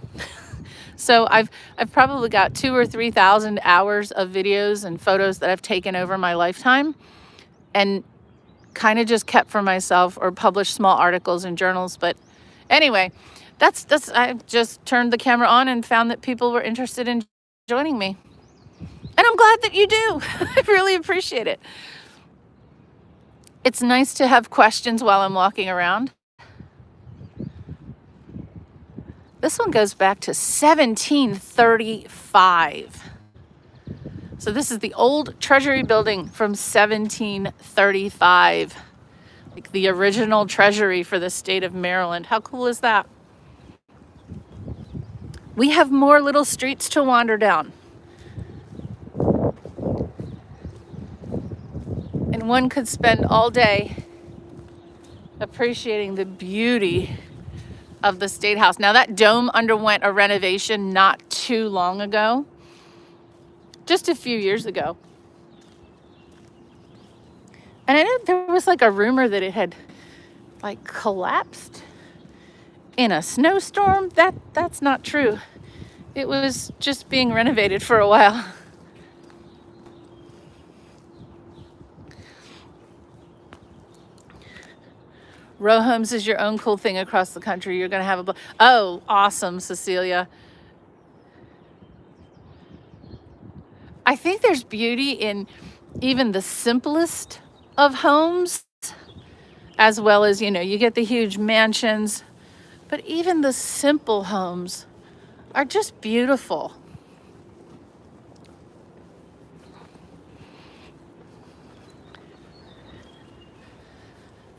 [SPEAKER 1] So I've probably got 2,000 or 3,000 hours of videos and photos that I've taken over my lifetime, and kind of just kept for myself or published small articles in journals. But anyway, that's I just turned the camera on and found that people were interested in joining me. And I'm glad that you do. I really appreciate it. It's nice to have questions while I'm walking around. This one goes back to 1735. So this is the old Treasury building from 1735. Like the original treasury for the state of Maryland. How cool is that? We have more little streets to wander down. And one could spend all day appreciating the beauty of the State House. Now that dome underwent a renovation not too long ago, just a few years ago. And I know there was like a rumor that it had like collapsed in a snowstorm. That's not true. It was just being renovated for a while. Row homes is your own cool thing across the country. You're going to have oh, awesome, Cecilia. I think there's beauty in even the simplest of homes, as well as, you get the huge mansions, but even the simple homes are just beautiful.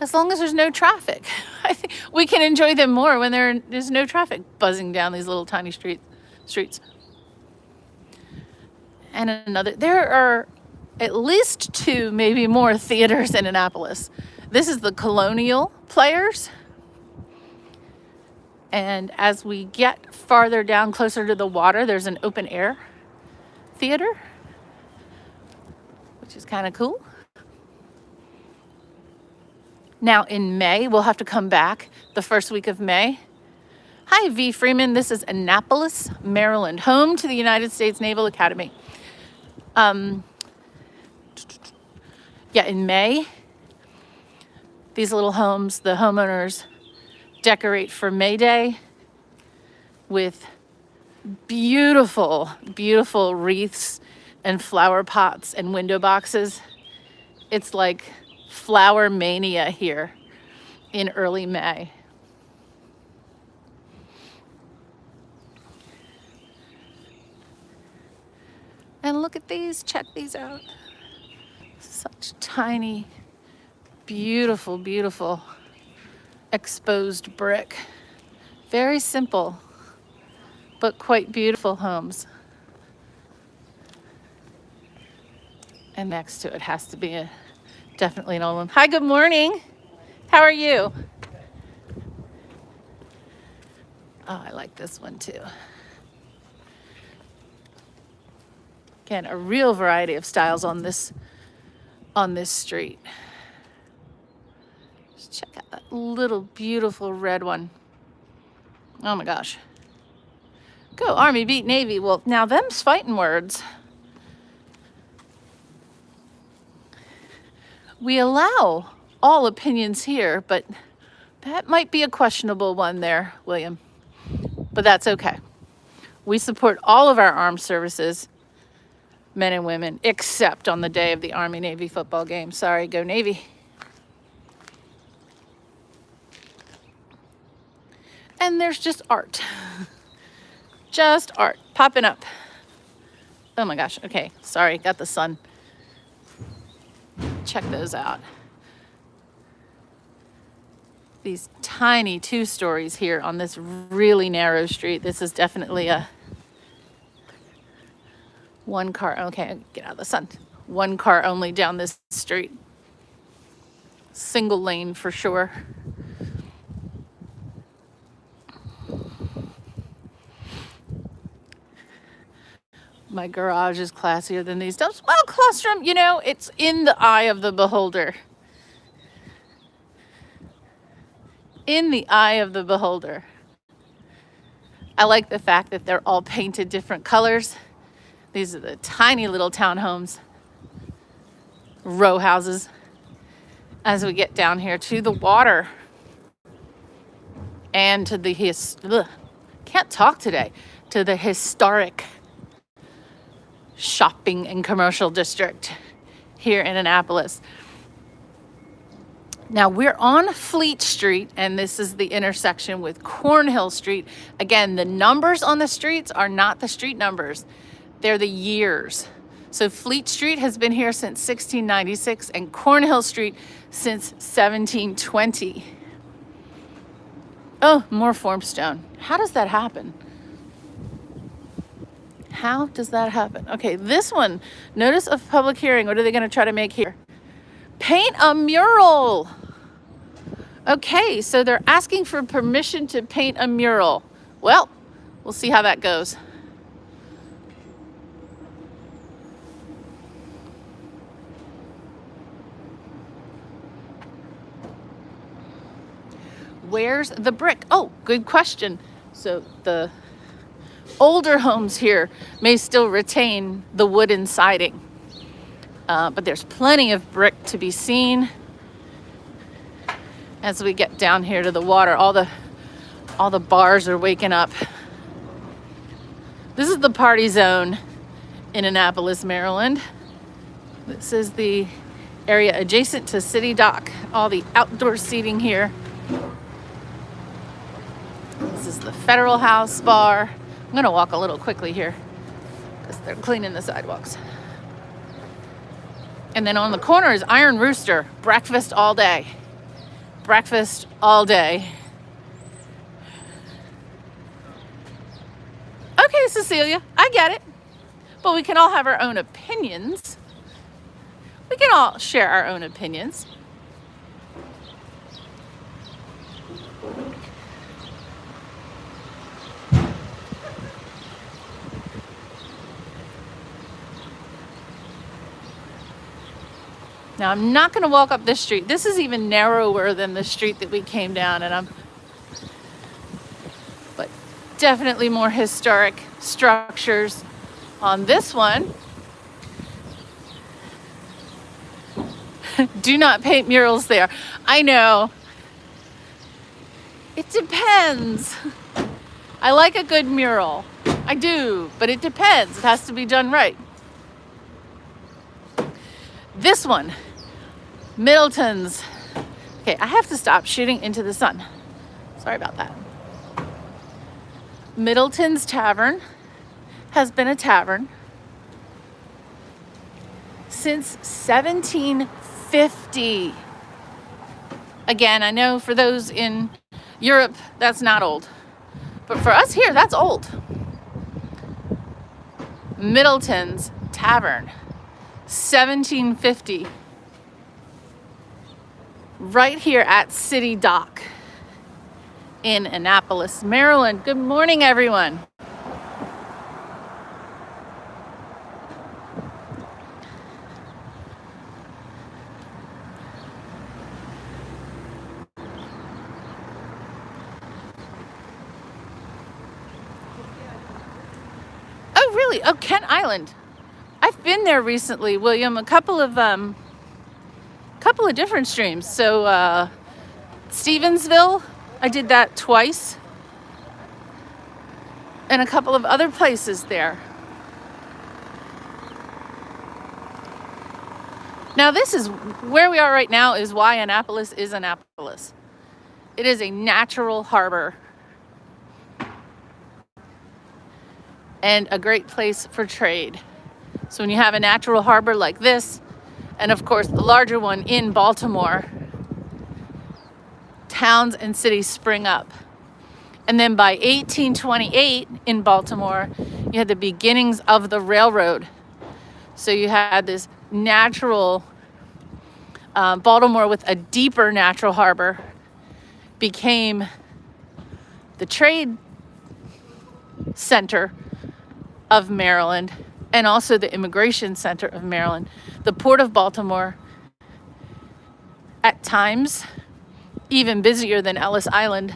[SPEAKER 1] As long as there's no traffic. I think we can enjoy them more when there's no traffic buzzing down these little tiny streets. And there are at least 2, maybe more theaters in Annapolis. This is the Colonial Players. And as we get farther down, closer to the water, there's an open air theater, which is kind of cool. Now in May, we'll have to come back the first week of May. Hi, V. Freeman. This is Annapolis, Maryland, home to the United States Naval Academy. In May, these little homes, the homeowners decorate for May Day with beautiful, beautiful wreaths and flower pots and window boxes. It's like flower mania here in early May. And look at these, check these out. Such tiny, beautiful, beautiful exposed brick. Very simple, but quite beautiful homes. And next to it has to be a Definitely an old one. Hi, good morning. How are you? Oh, I like this one too. Again, a real variety of styles on this street. Just check out that little beautiful red one. Oh my gosh. Go Army beat Navy. Well, now them's fighting words. We allow all opinions here, but that might be a questionable one there, William. But that's okay. We support all of our armed services, men and women, except on the day of the Army-Navy football game. Sorry, go Navy. And there's just art. Just art popping up. Oh my gosh. Okay. Sorry. Got the sun. Check those out. These tiny 2-stories here on this really narrow street. This is definitely a one car. Okay. Get out of the sun. One car only down this street. Single lane for sure. My garage is classier than these dumps. Well, Colostrum, you know, it's in the eye of the beholder. In the eye of the beholder. I like the fact that they're all painted different colors. These are the tiny little townhomes, row houses, as we get down here to the water and to the can't talk today, to the historic shopping and commercial district here in Annapolis. Now we're on Fleet Street, and this is the intersection with Cornhill Street. Again, the numbers on the streets are not the street numbers. They're the years. So Fleet Street has been here since 1696 and Cornhill Street since 1720. Oh, more formstone. How does that happen? How does that happen? Okay, this one, notice of public hearing. What are they going to try to make here? Paint a mural. Okay, so they're asking for permission to paint a mural. Well, we'll see how that goes. Where's the brick? Oh, good question. So the older homes here may still retain the wooden siding, but there's plenty of brick to be seen as we get down here to the water. All the bars are waking up. This is the party zone in Annapolis, Maryland. This is the area adjacent to City Dock. All the outdoor seating here. This is the Federal House bar. I'm going to walk a little quickly here because they're cleaning the sidewalks. And then on the corner is Iron Rooster. Breakfast all day. Breakfast all day. Okay, Cecilia, I get it. But we can all have our own opinions. We can all share our own opinions. Now, I'm not going to walk up this street. This is even narrower than the street that we came down, but definitely more historic structures on this one. Do not paint murals there. I know. It depends. I like a good mural. I do, but it depends. It has to be done right. This one. Middleton's. Okay, I have to stop shooting into the sun. Sorry about that. Middleton's Tavern has been a tavern since 1750. Again, I know for those in Europe, that's not old. But for us here, that's old. Middleton's Tavern, 1750. right here at City Dock in Annapolis, Maryland. Good morning, everyone. Oh, really? Oh, Kent Island. I've been there recently, William. A couple of different streams. So Stevensville, I did that twice, and a couple of other places there. Now, this is where we are right now. Is why Annapolis is Annapolis. It is a natural harbor and a great place for trade. So when you have a natural harbor like this, and of course the larger one in Baltimore, towns and cities spring up. And then by 1828 in Baltimore, you had the beginnings of the railroad. So you had this natural, Baltimore with a deeper natural harbor became the trade center of Maryland and also the immigration center of Maryland. The Port of Baltimore, at times, even busier than Ellis Island.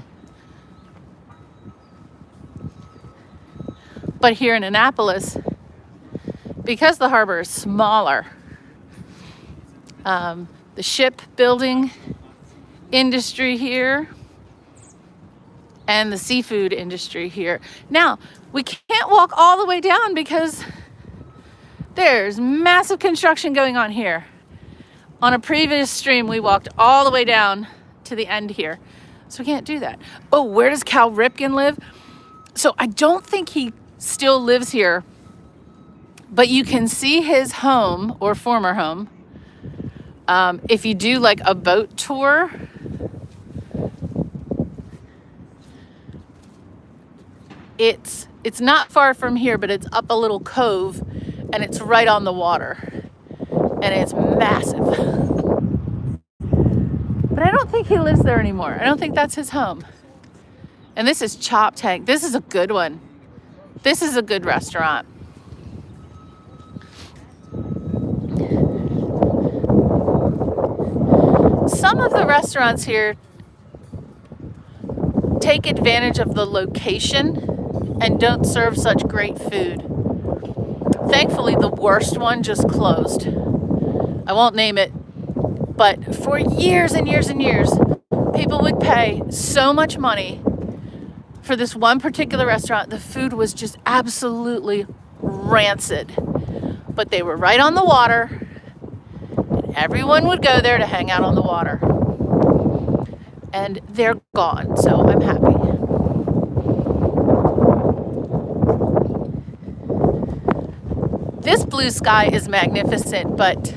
[SPEAKER 1] But here in Annapolis, because the harbor is smaller, the shipbuilding industry here and the seafood industry here. Now, we can't walk all the way down because there's massive construction going on here. On a previous stream, we walked all the way down to the end here. So we can't do that. Oh, where does Cal Ripken live? So I don't think he still lives here, but you can see his home or former home. If you do like a boat tour, it's not far from here, but it's up a little cove and it's right on the water and it's massive. But I don't think he lives there anymore. I don't think that's his home. And this is Chop Tank. This is a good one. This is a good restaurant. Some of the restaurants here take advantage of the location and don't serve such great food. Thankfully, the worst one just closed. I won't name it, but for years and years and years, people would pay so much money for this one particular restaurant. The food was just absolutely rancid, but they were right on the water, and everyone would go there to hang out on the water. And they're gone, so I'm happy. This blue sky is magnificent, but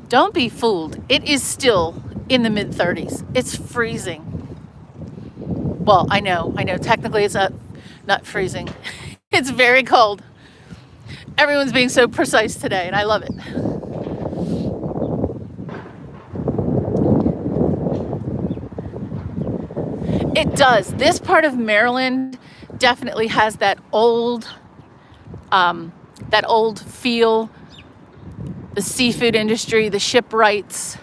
[SPEAKER 1] don't be fooled. It is still in the mid-30s. It's freezing. Well, I know. Technically, it's not freezing. It's very cold. Everyone's being so precise today, and I love it. It does. This part of Maryland definitely has that old feel. The seafood industry, the shipwrights,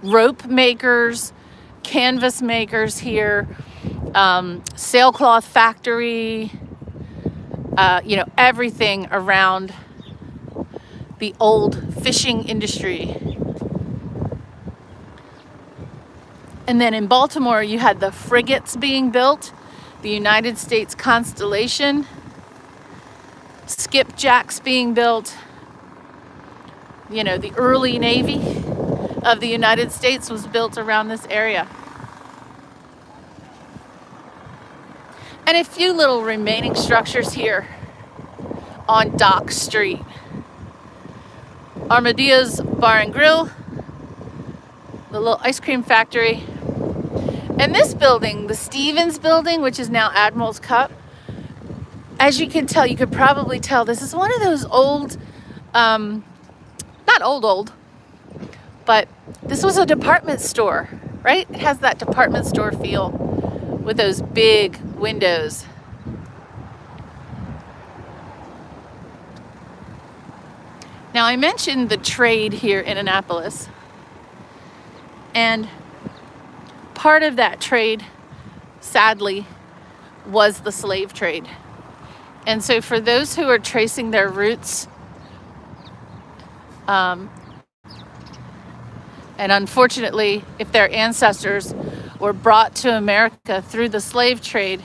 [SPEAKER 1] rope makers, canvas makers here, sailcloth factory, everything around the old fishing industry. And then in Baltimore, you had the frigates being built, the United States Constellation, skipjacks being built. The early Navy of the United States was built around this area. And a few little remaining structures here on Dock Street. Armadillo's Bar and Grill, the little ice cream factory. And this building, the Stevens building, which is now Admiral's Cup, as you can tell, you could probably tell, this is one of those old, not old, but This was a department store, right? It has that department store feel with those big windows. Now, I mentioned the trade here in Annapolis, and part of that trade, sadly, was the slave trade. And so for those who are tracing their roots, and unfortunately, if their ancestors were brought to America through the slave trade,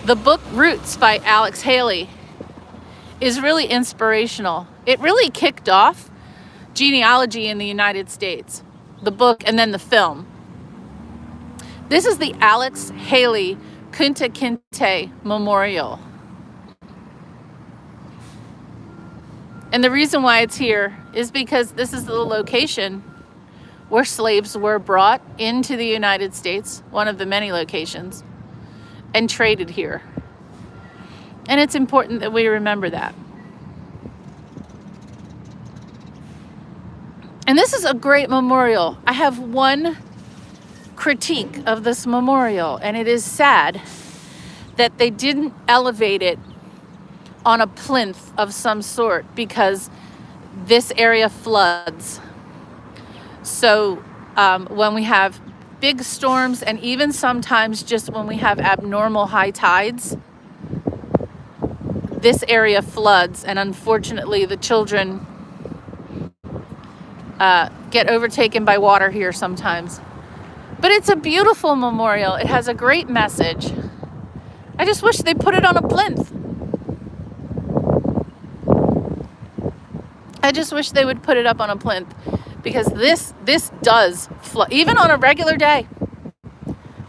[SPEAKER 1] the book Roots by Alex Haley is really inspirational. It really kicked off genealogy in the United States, the book and then the film. This is the Alex Haley Kunta Kinte Memorial. And the reason why it's here is because this is the location where slaves were brought into the United States, one of the many locations, and traded here. And it's important that we remember that. And this is a great memorial. I have one critique of this memorial, and it is sad that they didn't elevate it on a plinth of some sort because this area floods. So when we have big storms, and even sometimes just when we have abnormal high tides, this area floods, and unfortunately the children get overtaken by water here sometimes. But it's a beautiful memorial. It has a great message. I just wish they put it on a plinth. I just wish they would put it up on a plinth, because this does flood, even on a regular day.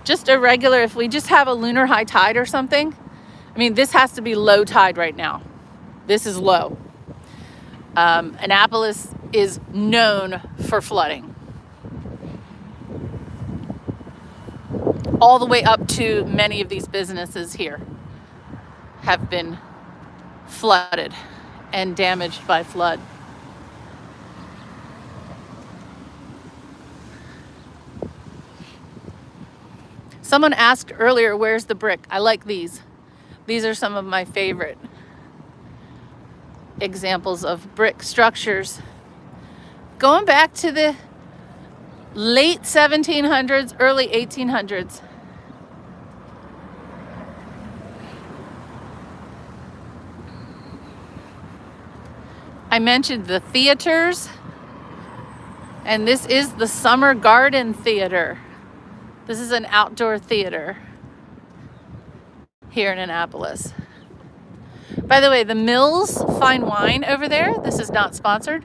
[SPEAKER 1] Just a regular, if we just have a lunar high tide or something. I mean, this has to be low tide right now. This is low. Annapolis is known for flooding. All the way up to many of these businesses here have been flooded and damaged by flood. Someone asked earlier, where's the brick? I like these. These are some of my favorite examples of brick structures. Going back to the late 1700s, early 1800s. I mentioned the theaters, and this is the Summer Garden Theater. This is an outdoor theater here in Annapolis. By the way, the Mills Fine Wine over there, this is not sponsored.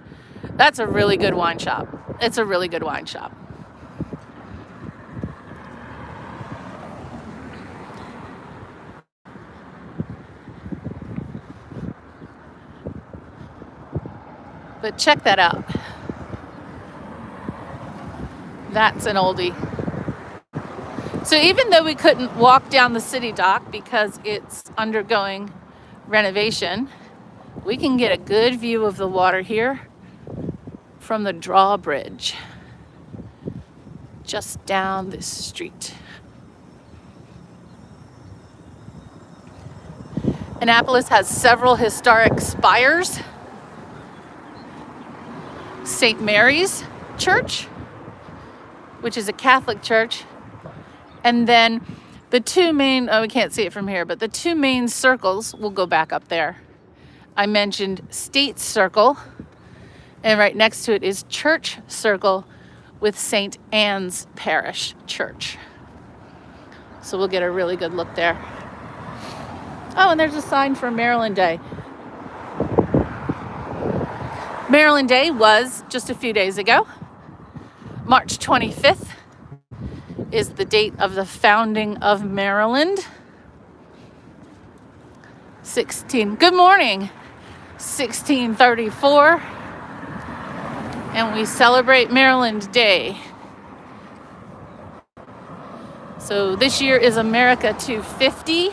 [SPEAKER 1] That's a really good wine shop. It's a really good wine shop. But check that out. That's an oldie. So even though we couldn't walk down the city dock because it's undergoing renovation, we can get a good view of the water here from the drawbridge just down this street. Annapolis has several historic spires. St. Mary's Church, which is a Catholic church. And then the two main, we can't see it from here, but the two main circles will go back up there. I mentioned State Circle, and right next to it is Church Circle with St. Anne's Parish Church. So we'll get a really good look there. Oh, and there's a sign for Maryland Day. Maryland Day was just a few days ago. March 25th is the date of the founding of Maryland. Good morning, 1634. And we celebrate Maryland Day. So this year is America 250.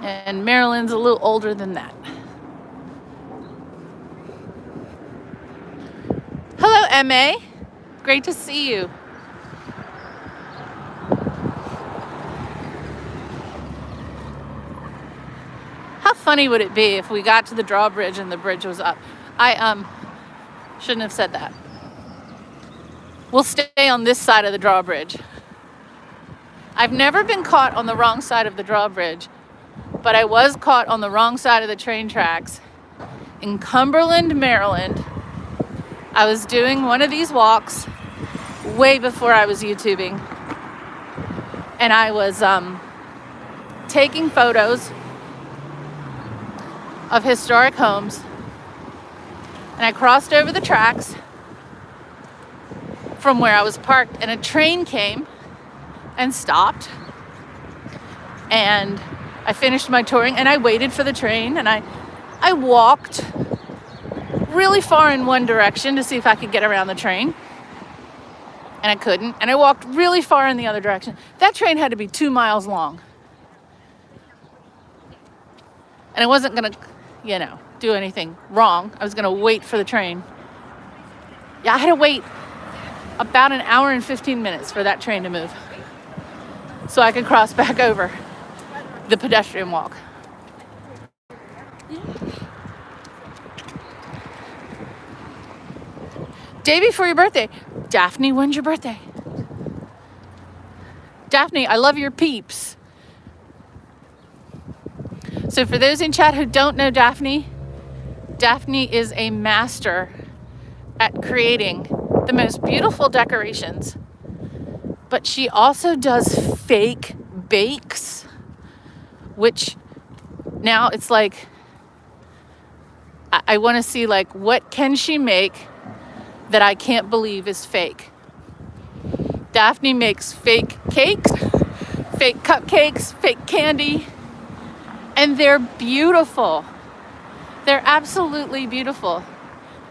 [SPEAKER 1] And Maryland's a little older than that. MA. Great to see you. How funny would it be if we got to the drawbridge and the bridge was up? I shouldn't have said that. We'll stay on this side of the drawbridge. I've never been caught on the wrong side of the drawbridge, but I was caught on the wrong side of the train tracks in Cumberland, Maryland. I was doing one of these walks way before I was YouTubing, and I was taking photos of historic homes, and I crossed over the tracks from where I was parked, and a train came and stopped, and I finished my touring, and I waited for the train, and I walked really far in one direction to see if I could get around the train, and I couldn't, and I walked really far in the other direction. That train had to be 2 miles long, and I wasn't gonna, do anything wrong. I was gonna wait for the train. Yeah, I had to wait about an hour and 15 minutes for that train to move so I could cross back over the pedestrian walk. Day before your birthday. Daphne, when's your birthday? Daphne, I love your peeps. So for those in chat who don't know Daphne, Daphne is a master at creating the most beautiful decorations, but she also does fake bakes, which now it's like, I want to see like, what can she make that I can't believe is fake? Daphne makes fake cakes, fake cupcakes, fake candy, and they're beautiful. They're absolutely beautiful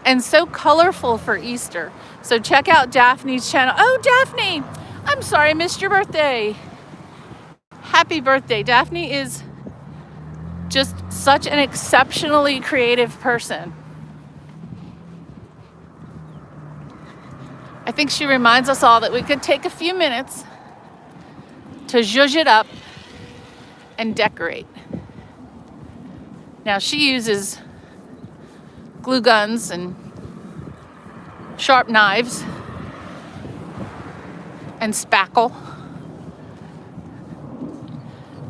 [SPEAKER 1] and so colorful for Easter. So check out Daphne's channel. Oh, Daphne, I'm sorry I missed your birthday. Happy birthday. Daphne is just such an exceptionally creative person. I think she reminds us all that we could take a few minutes to zhuzh it up and decorate. Now she uses glue guns and sharp knives and spackle,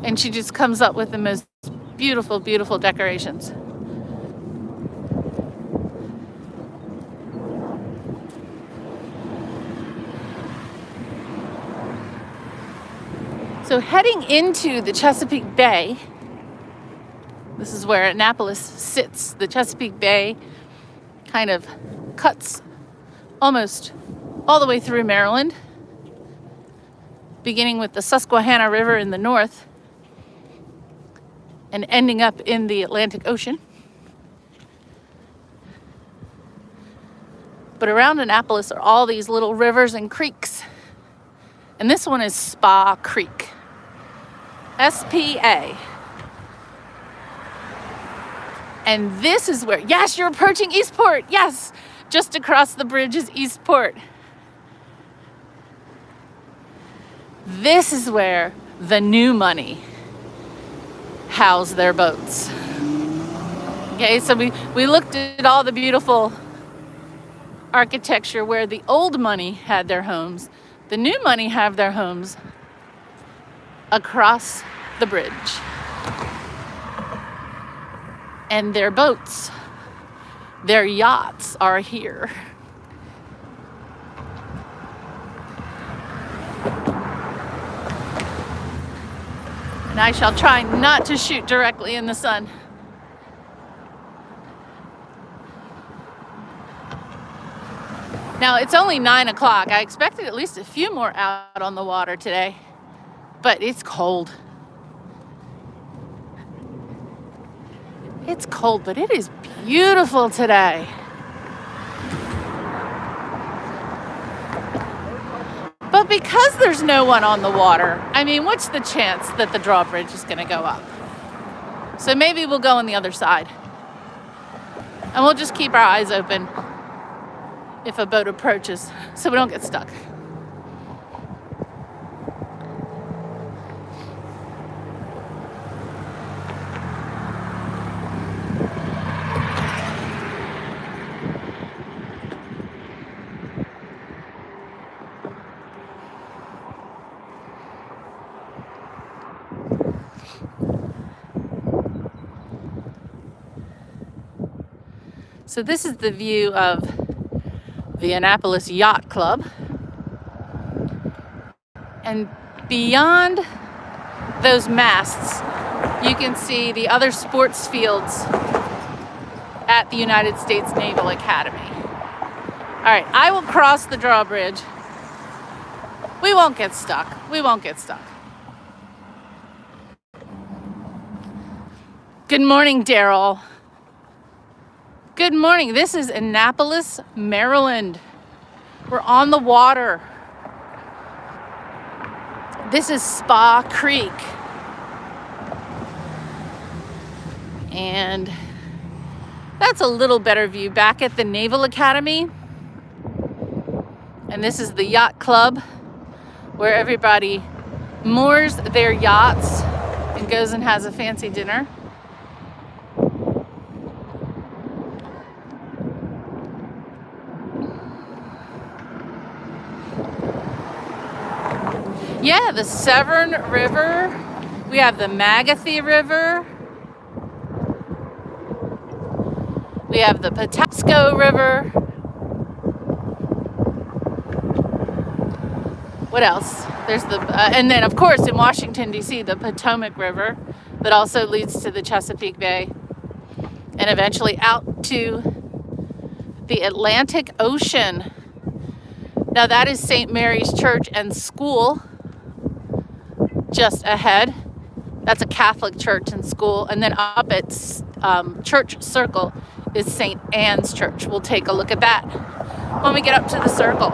[SPEAKER 1] and she just comes up with the most beautiful, beautiful decorations. So heading into the Chesapeake Bay, this is where Annapolis sits. The Chesapeake Bay kind of cuts almost all the way through Maryland, beginning with the Susquehanna River in the north and ending up in the Atlantic Ocean. But around Annapolis are all these little rivers and creeks. And this one is Spa Creek. S-P-A. And this is where, yes, you're approaching Eastport. Yes, just across the bridge is Eastport. This is where the new money house their boats. Okay, so we looked at all the beautiful architecture where the old money had their homes. The new money have their homes across the bridge. And their boats, their yachts are here. And I shall try not to shoot directly in the sun. Now it's only 9 o'clock. I expected at least a few more out on the water today, but it's cold. It's cold, but it is beautiful today. But because there's no one on the water, I mean, what's the chance that the drawbridge is going to go up? So maybe we'll go on the other side. And we'll just keep our eyes open if a boat approaches, so we don't get stuck. So this is the view of the Annapolis Yacht Club. And beyond those masts, you can see the other sports fields at the United States Naval Academy. All right, I will cross the drawbridge. We won't get stuck. We won't get stuck. Good morning, Daryl. Good morning. This is Annapolis, Maryland. We're on the water. This is Spa Creek. And that's a little better view back at the Naval Academy. And this is the yacht club where everybody moors their yachts and goes and has a fancy dinner. Yeah, the Severn River. We have the Magothy River. We have the Patapsco River. What else? There's the, and then of course in Washington, D.C., the Potomac River that also leads to the Chesapeake Bay and eventually out to the Atlantic Ocean. Now that is St. Mary's Church and School. Just ahead. That's a Catholic church and school. And then up at Church Circle is St. Anne's Church. We'll take a look at that when we get up to the circle.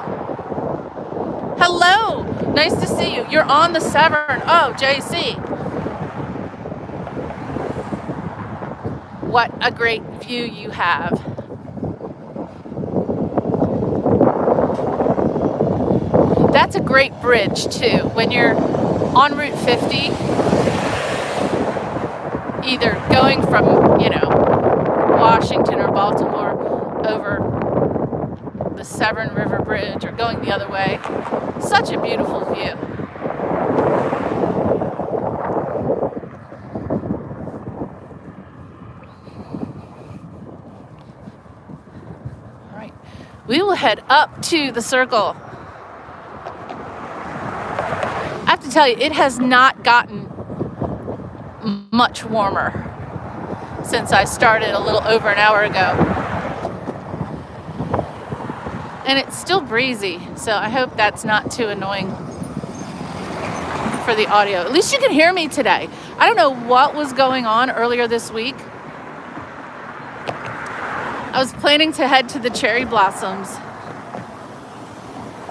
[SPEAKER 1] Hello! Nice to see you. You're on the Severn. Oh, JC. What a great view you have. That's a great bridge too. When you're on Route 50, either going from, Washington or Baltimore over the Severn River Bridge or going the other way. Such a beautiful view. All right, we will head up to the circle. I have to tell you, it has not gotten much warmer since I started a little over an hour ago. And it's still breezy, so I hope that's not too annoying for the audio. At least you can hear me today. I don't know what was going on earlier this week. I was planning to head to the cherry blossoms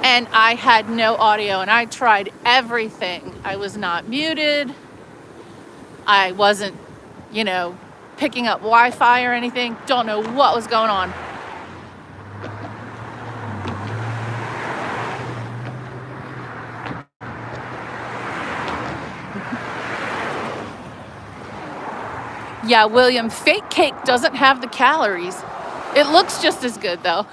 [SPEAKER 1] and I had no audio, and I tried everything. I was not muted. I wasn't, picking up Wi-Fi or anything. Don't know what was going on. Yeah, William, fake cake doesn't have the calories. It looks just as good, though.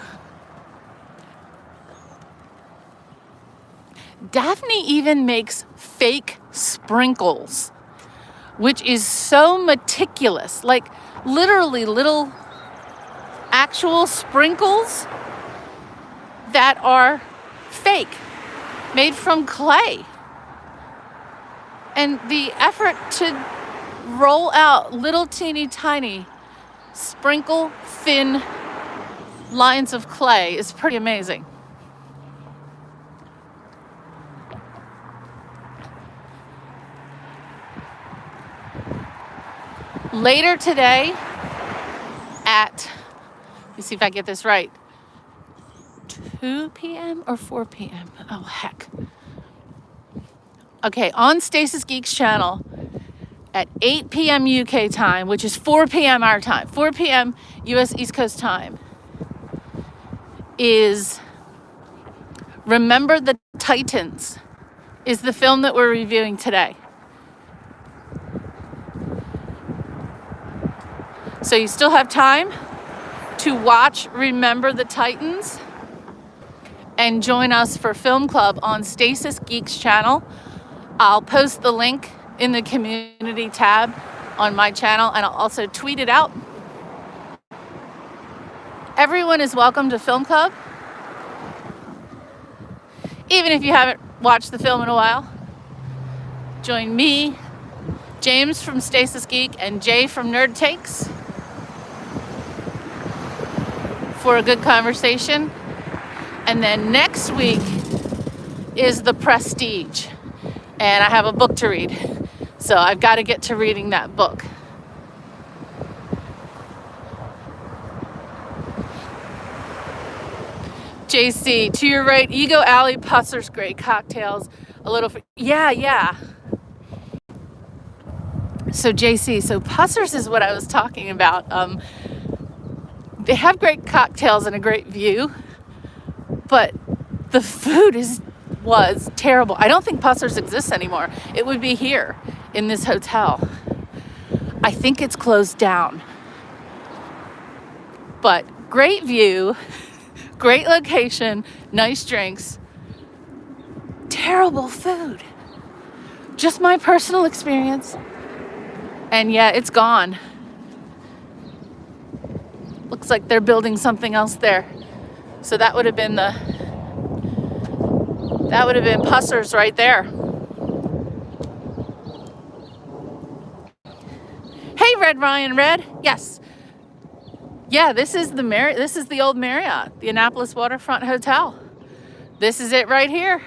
[SPEAKER 1] Daphne even makes fake sprinkles, which is so meticulous. Like literally little actual sprinkles that are fake, made from clay. And the effort to roll out little teeny tiny sprinkle thin lines of clay is pretty amazing. Later today at, let me see if I get this right, 2 p.m. or 4 p.m. Oh, heck. Okay, on Stasis Geeks channel at 8 p.m. UK time, which is 4 p.m. our time, 4 p.m. US East Coast time, is Remember the Titans, is the film that we're reviewing today. So you still have time to watch Remember the Titans and join us for Film Club on Stasis Geeks channel. I'll post the link in the community tab on my channel, and I'll also tweet it out. Everyone is welcome to Film Club, even if you haven't watched the film in a while. Join me, James from Stasis Geek, and Jay from Nerd Takes for a good conversation. And then next week is The Prestige, and I have a book to read, so I've got to get to reading that book. JC, to your right, Ego Alley, Pusser's great cocktails, a little, yeah. So JC, so Pusser's is what I was talking about. They have great cocktails and a great view, but the food was terrible. I don't think Pusser's exists anymore. It would be here in this hotel. I think it's closed down. But great view, great location, nice drinks, terrible food. Just my personal experience. And yeah, it's gone. Looks like they're building something else there. So that would have been Pusser's right there. Hey, Red Ryan Red. Yes. Yeah, this is the old Marriott, the Annapolis Waterfront Hotel. This is it right here.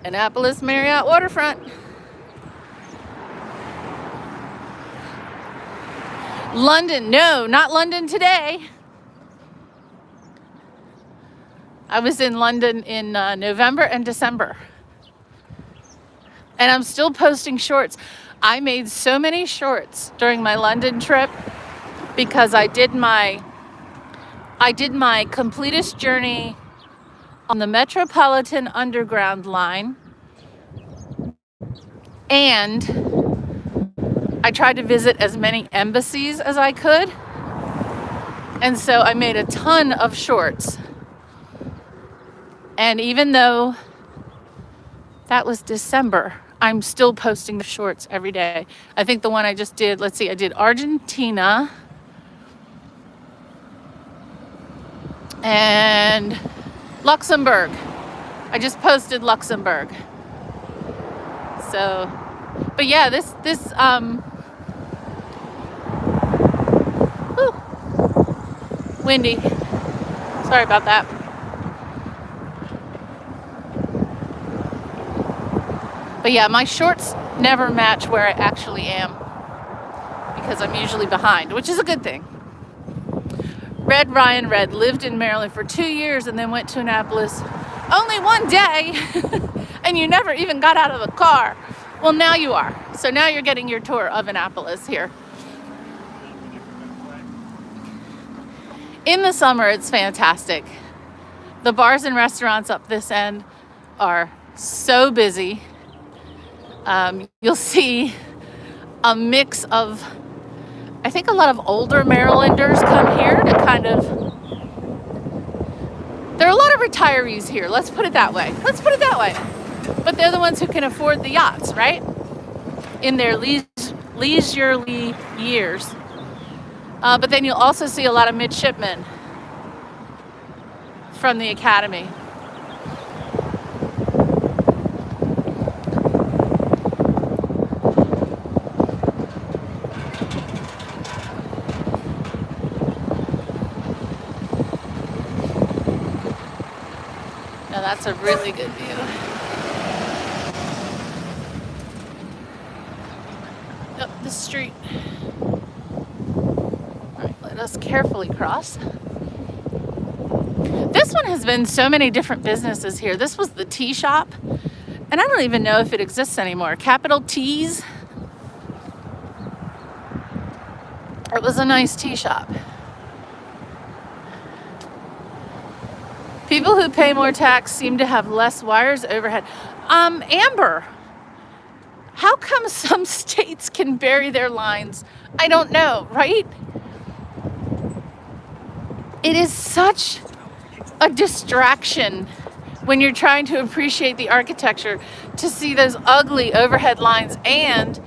[SPEAKER 1] Annapolis Marriott Waterfront. London, no, not London today. I was in London in November and December. And I'm still posting shorts. I made so many shorts during my London trip because I did my completest journey on the Metropolitan Underground line, and I tried to visit as many embassies as I could. And so I made a ton of shorts. And even though that was December, I'm still posting the shorts every day. I think the one I just did, let's see, I did Argentina and Luxembourg. I just posted Luxembourg. So, but yeah, this windy. Sorry about that. But yeah, my shorts never match where I actually am because I'm usually behind, which is a good thing. Red Ryan Red lived in Maryland for 2 years and then went to Annapolis only one day and you never even got out of the car. Well, now you are. So now you're getting your tour of Annapolis here. In the summer, it's fantastic. The bars and restaurants up this end are so busy. You'll see a mix of, I think a lot of older Marylanders come here to kind of, there are a lot of retirees here, let's put it that way. But they're the ones who can afford the yachts, right? In their leisurely years. But then you'll also see a lot of midshipmen from the Academy. Now that's a really good view. Up the street. Let us carefully cross. This one has been so many different businesses here. This was the tea shop, and I don't even know if it exists anymore. Capital Teas. It was a nice tea shop. People who pay more tax seem to have less wires overhead. Amber, how come some states can bury their lines? I don't know, right? It is such a distraction when you're trying to appreciate the architecture to see those ugly overhead lines. And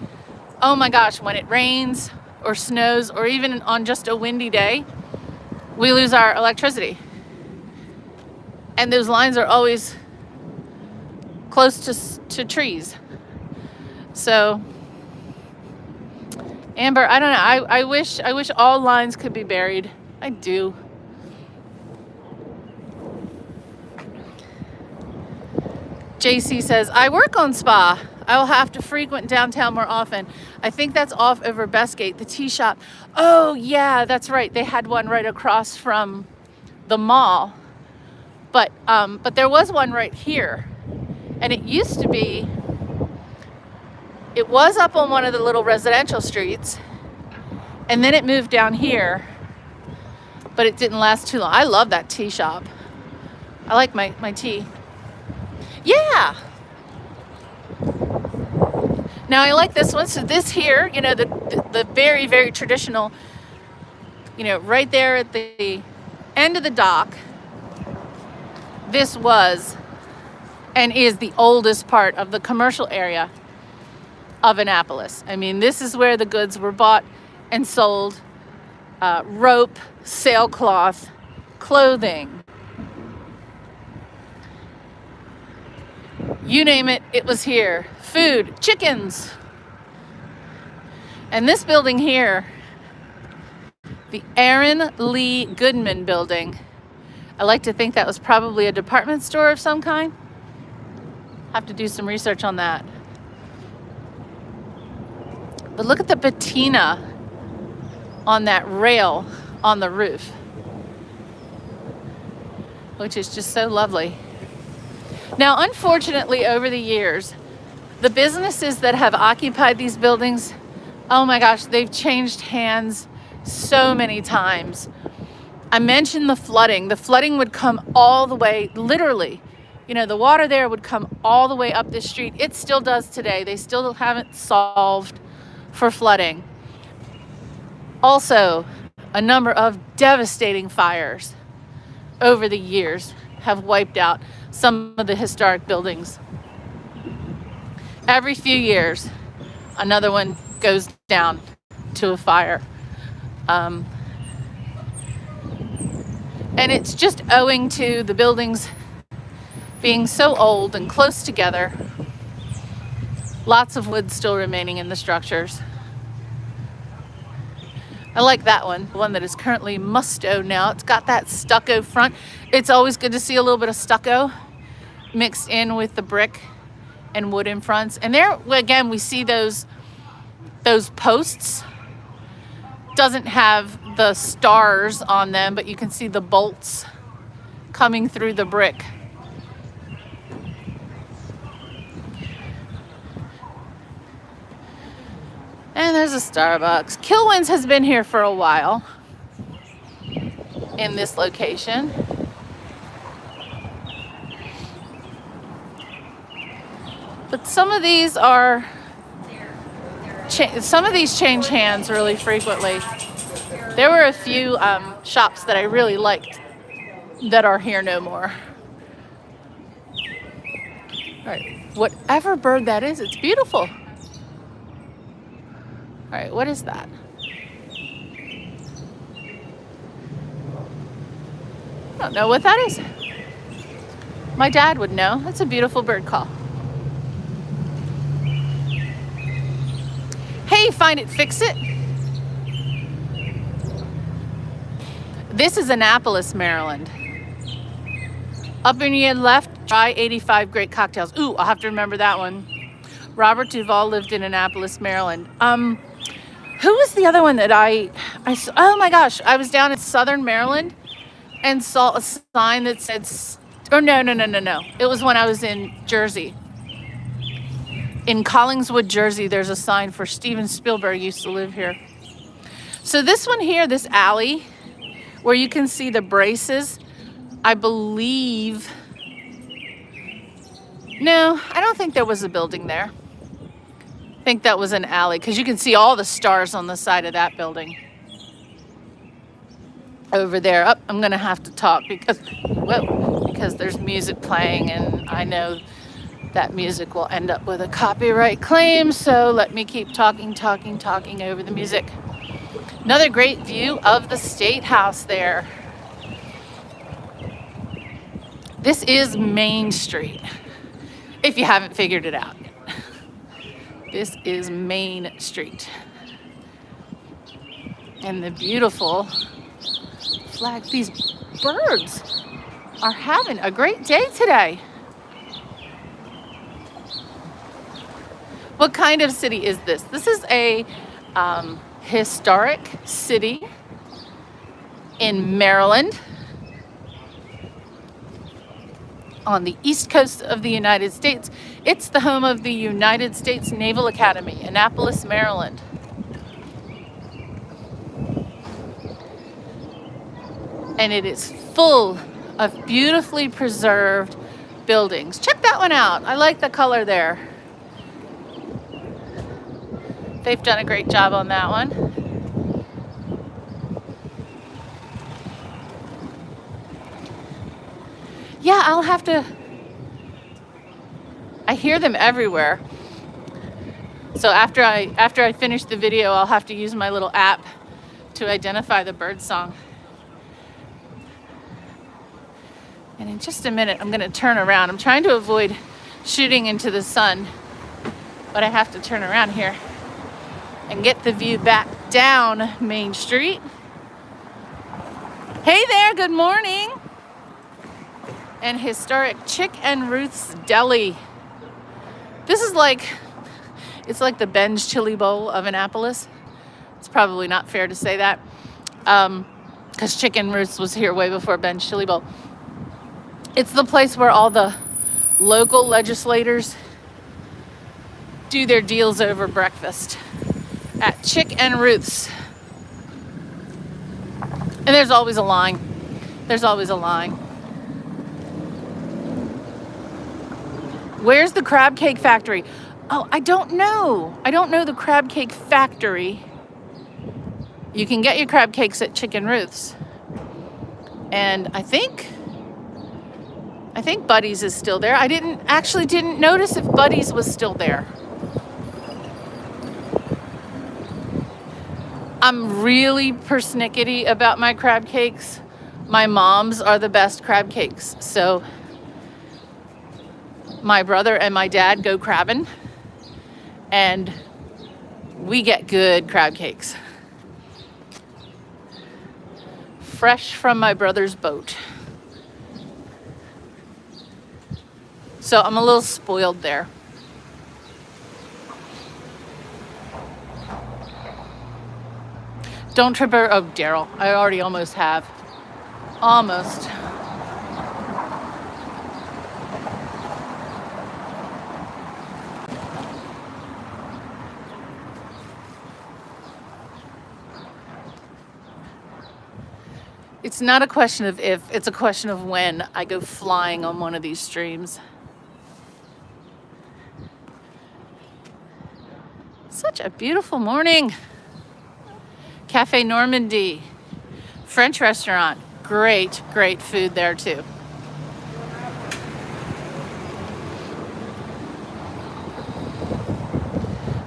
[SPEAKER 1] oh my gosh, when it rains or snows or even on just a windy day, we lose our electricity. And those lines are always close to trees. So, Amber, I don't know. I wish all lines could be buried. I do. JC says, I work on Spa. I will have to frequent downtown more often. I think that's off over Bestgate, the tea shop. Oh yeah, that's right. They had one right across from the mall. But there was one right here. And it used to be, it was up on one of the little residential streets. And then it moved down here. But it didn't last too long. I love that tea shop. I like my tea. Yeah. Now I like this one. So this here, you know, the very, very traditional, you know, right there at the end of the dock. This was and is the oldest part of the commercial area of Annapolis. I mean, this is where the goods were bought and sold. Rope, sailcloth, clothing. You name it, it was here. Food, chickens. And this building here, the Aaron Lee Goodman building, I like to think that was probably a department store of some kind. Have to do some research on that. But look at the patina on that rail on the roof, which is just so lovely. Now, unfortunately, over the years, the businesses that have occupied these buildings, oh my gosh, they've changed hands so many times. I mentioned the flooding. The flooding would come all the way, literally, you know, the water there would come all the way up this street. It still does today. They still haven't solved for flooding. Also, a number of devastating fires over the years have wiped out some of the historic buildings. Every few years, another one goes down to a fire. And it's just owing to the buildings being so old and close together. Lots of wood still remaining in the structures. I like that one, the one that is currently Musto now. It's got that stucco front. It's always good to see a little bit of stucco mixed in with the brick and wooden fronts. And there, again, we see those posts. Doesn't have the stars on them, but you can see the bolts coming through the brick. And there's a Starbucks. Kilwins has been here for a while in this location. But some of these are, some of these change hands really frequently. There were a few shops that I really liked that are here no more. All right, whatever bird that is, it's beautiful. All right, what is that? I don't know what that is. My dad would know. That's a beautiful bird call. Hey, Find It, Fix It. This is Annapolis, Maryland. Up in your left, try 85 great cocktails. Ooh, I'll have to remember that one. Robert Duvall lived in Annapolis, Maryland. Who was the other one that I saw? Oh my gosh, I was down in Southern Maryland and saw a sign that said, or no. It was when I was in Jersey. In Collingswood, Jersey, there's a sign for Steven Spielberg used to live here. So this one here, this alley, where you can see the braces I believe, no, I don't think there was a building there. I think that was an alley because you can see all the stars on the side of that building. Over there. Oh, I'm going to have to talk because there's music playing and I know that music will end up with a copyright claim. So let me keep talking over the music. Another great view of the State House there. This is Main Street, if you haven't figured it out yet. This is Main Street. And the beautiful flag. These birds are having a great day today. What kind of city is this? This is a historic city in Maryland on the east coast of the United States. It's the home of the United States Naval Academy, Annapolis, Maryland. And it is full of beautifully preserved buildings. Check that one out. I like the color there. They've done a great job on that one. Yeah, I'll have to, I hear them everywhere. So after I finish the video, I'll have to use my little app to identify the bird song. And in just a minute, I'm going to turn around. I'm trying to avoid shooting into the sun, but I have to turn around here and get the view back down Main Street. Hey there, good morning. And historic Chick and Ruth's Deli. This is it's like the Ben's Chili Bowl of Annapolis. It's probably not fair to say that because Chick and Ruth's was here way before Ben's Chili Bowl. It's the place where all the local legislators do their deals over breakfast at Chick and Ruth's. And there's always a line. There's always a line. Where's the crab cake factory? Oh, I don't know. I don't know the crab cake factory. You can get your crab cakes at Chick and Ruth's. And I think Buddy's is still there. I didn't notice if Buddy's was still there. I'm really persnickety about my crab cakes. My mom's are the best crab cakes. So my brother and my dad go crabbing and we get good crab cakes. Fresh from my brother's boat. So I'm a little spoiled there. Don't trip over, oh, Daryl, I already almost have. Almost. It's not a question of if, it's a question of when I go flying on one of these streams. Such a beautiful morning. Cafe Normandy, French restaurant. Great, great food there too.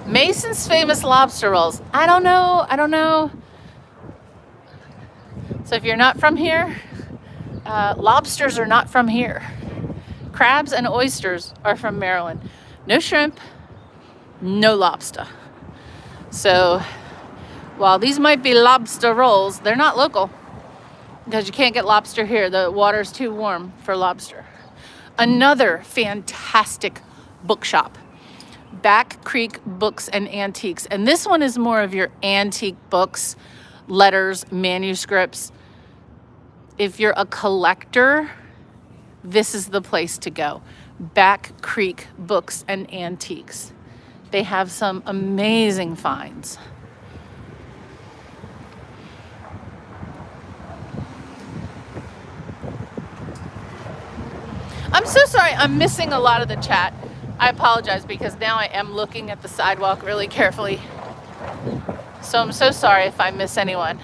[SPEAKER 1] Mason's famous lobster rolls. I don't know. So if you're not from here, lobsters are not from here. Crabs and oysters are from Maryland. No shrimp, no lobster. So while these might be lobster rolls, they're not local because you can't get lobster here. The water's too warm for lobster. Another fantastic bookshop, Back Creek Books and Antiques. And this one is more of your antique books, letters, manuscripts. If you're a collector, this is the place to go. Back Creek Books and Antiques. They have some amazing finds. I'm so sorry, I'm missing a lot of the chat. I apologize because now I am looking at the sidewalk really carefully. So I'm so sorry if I miss anyone.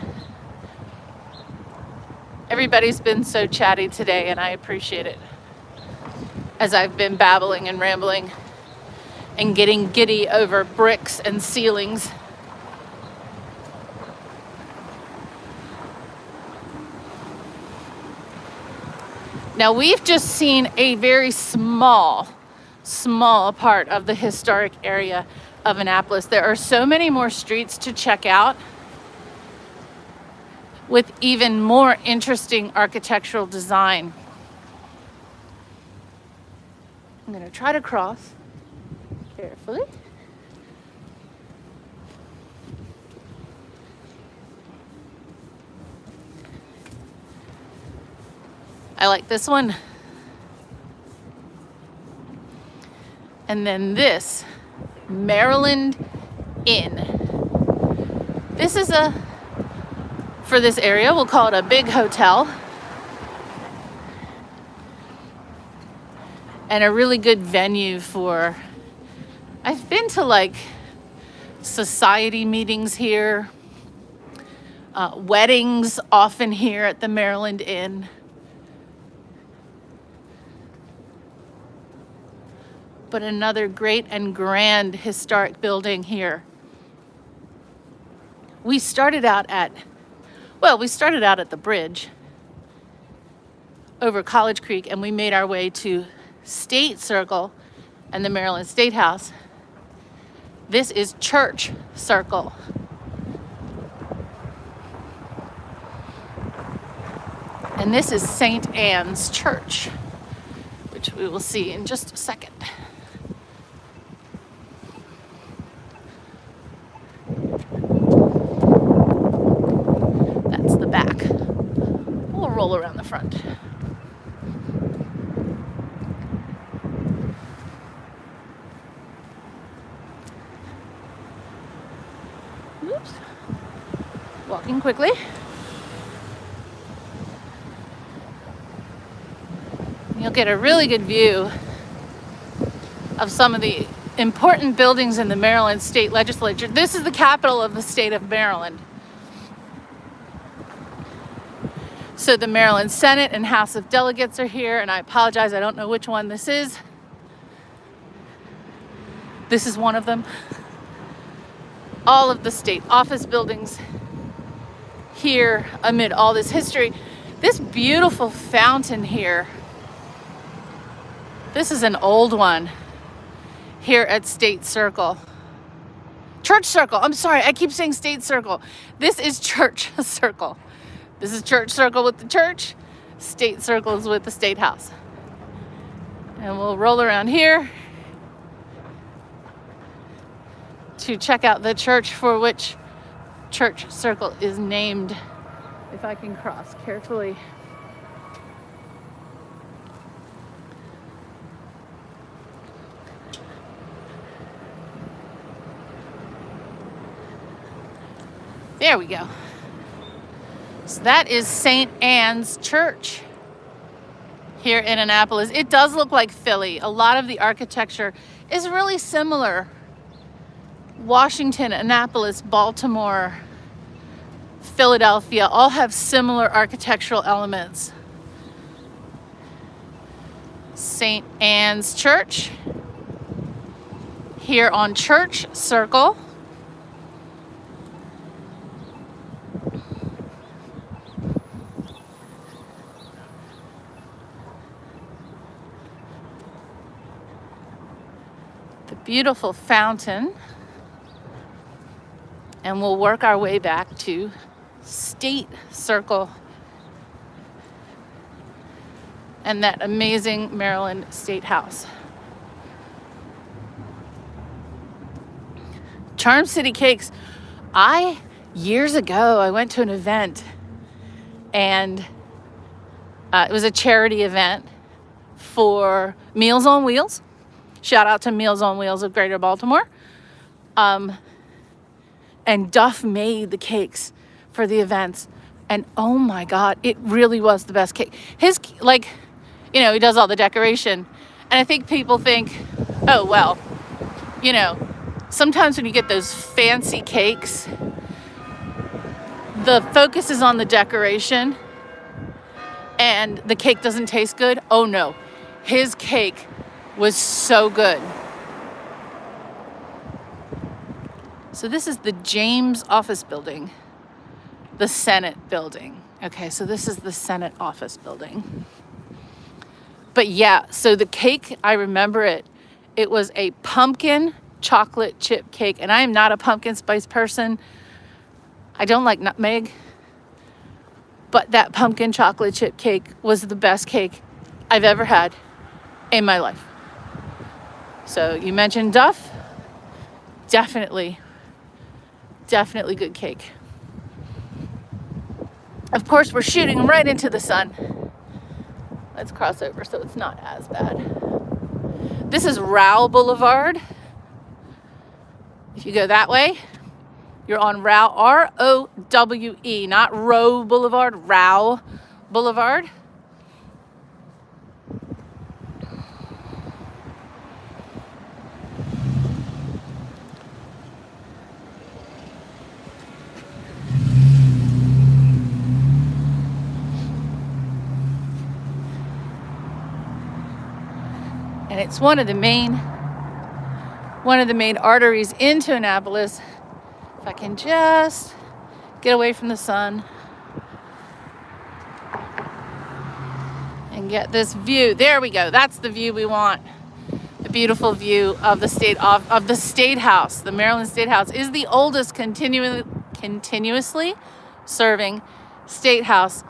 [SPEAKER 1] Everybody's been so chatty today and I appreciate it. As I've been babbling and rambling and getting giddy over bricks and ceilings. Now we've just seen a very small part of the historic area of Annapolis. There are so many more streets to check out with even more interesting architectural design. I'm going to try to cross carefully. I like this one. And then this Maryland Inn. This is for this area, we'll call it a big hotel. And a really good venue for, I've been to like society meetings here, weddings often here at the Maryland Inn. But another great and grand historic building here. We started out at the bridge over College Creek, and we made our way to State Circle and the Maryland State House. This is Church Circle. And this is St. Anne's Church, which we will see in just a second. That's the back. We'll roll around the front. Oops. Walking quickly. You'll get a really good view of some of the important buildings in the Maryland State Legislature. This is the capital of the state of Maryland. So the Maryland Senate and House of Delegates are here, and I apologize, I don't know which one this is. This is one of them. All of the state office buildings here amid all this history. This beautiful fountain here. This is an old one here at State Circle. Church Circle. I'm sorry, I keep saying State Circle. This is Church Circle. This is Church Circle with the church. State Circle is with the State House. And we'll roll around here to check out the church for which Church Circle is named. If I can cross carefully. There we go. So that is St. Anne's Church here in Annapolis. It does look like Philly. A lot of the architecture is really similar. Washington, Annapolis, Baltimore, Philadelphia all have similar architectural elements. St. Anne's Church here on Church Circle. Beautiful fountain, and we'll work our way back to State Circle and that amazing Maryland State House. Charm City Cakes. Years ago, I went to an event, and it was a charity event for Meals on Wheels. Shout out to Meals on Wheels of Greater Baltimore. And Duff made the cakes for the events. And oh my God, it really was the best cake. You know, he does all the decoration. And I think people think, oh, well, you know, sometimes when you get those fancy cakes, the focus is on the decoration and the cake doesn't taste good. Oh no, his cake was so good. So this is the James office building, the Senate building. Okay, so this is the Senate office building. But yeah, so the cake, I remember it. It was a pumpkin chocolate chip cake, and I am not a pumpkin spice person. I don't like nutmeg, but that pumpkin chocolate chip cake was the best cake I've ever had in my life. So you mentioned Duff, definitely good cake. Of course, we're shooting right into the sun. Let's cross over so it's not as bad. This is Rowe Boulevard. If you go that way, you're on Rowe, R-O-W-E, not Rowe Boulevard, Rowe Boulevard. And it's one of the main arteries into Annapolis. If I can just get away from the sun and get this view. There we go. That's the view we want. The beautiful view of the State House. The Maryland State House is the oldest continuously serving state house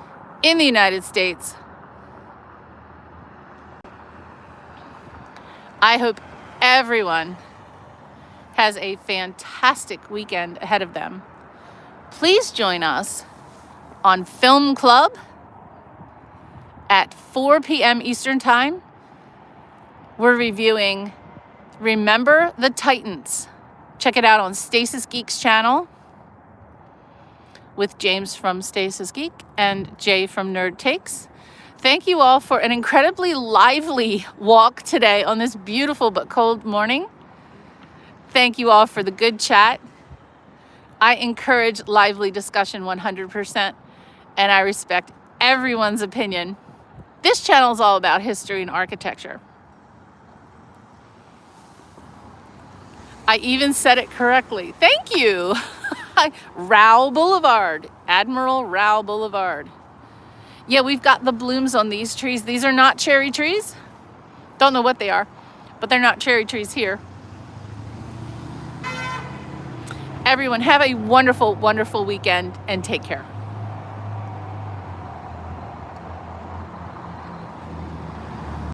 [SPEAKER 1] in the United States. I hope everyone has a fantastic weekend ahead of them. Please join us on Film Club at 4 p.m. Eastern Time. We're reviewing Remember the Titans. Check it out on Stasis Geek's channel with James from Stasis Geek and Jay from Nerd Takes. Thank you all for an incredibly lively walk today on this beautiful but cold morning. Thank you all for the good chat. I encourage lively discussion 100%, and I respect everyone's opinion. This channel is all about history and architecture. I even said it correctly. Thank you. Rowe Boulevard, Admiral Rowe Boulevard. Yeah, we've got the blooms on these trees. These are not cherry trees. Don't know what they are, but they're not cherry trees here. Everyone, have a wonderful, wonderful weekend and take care.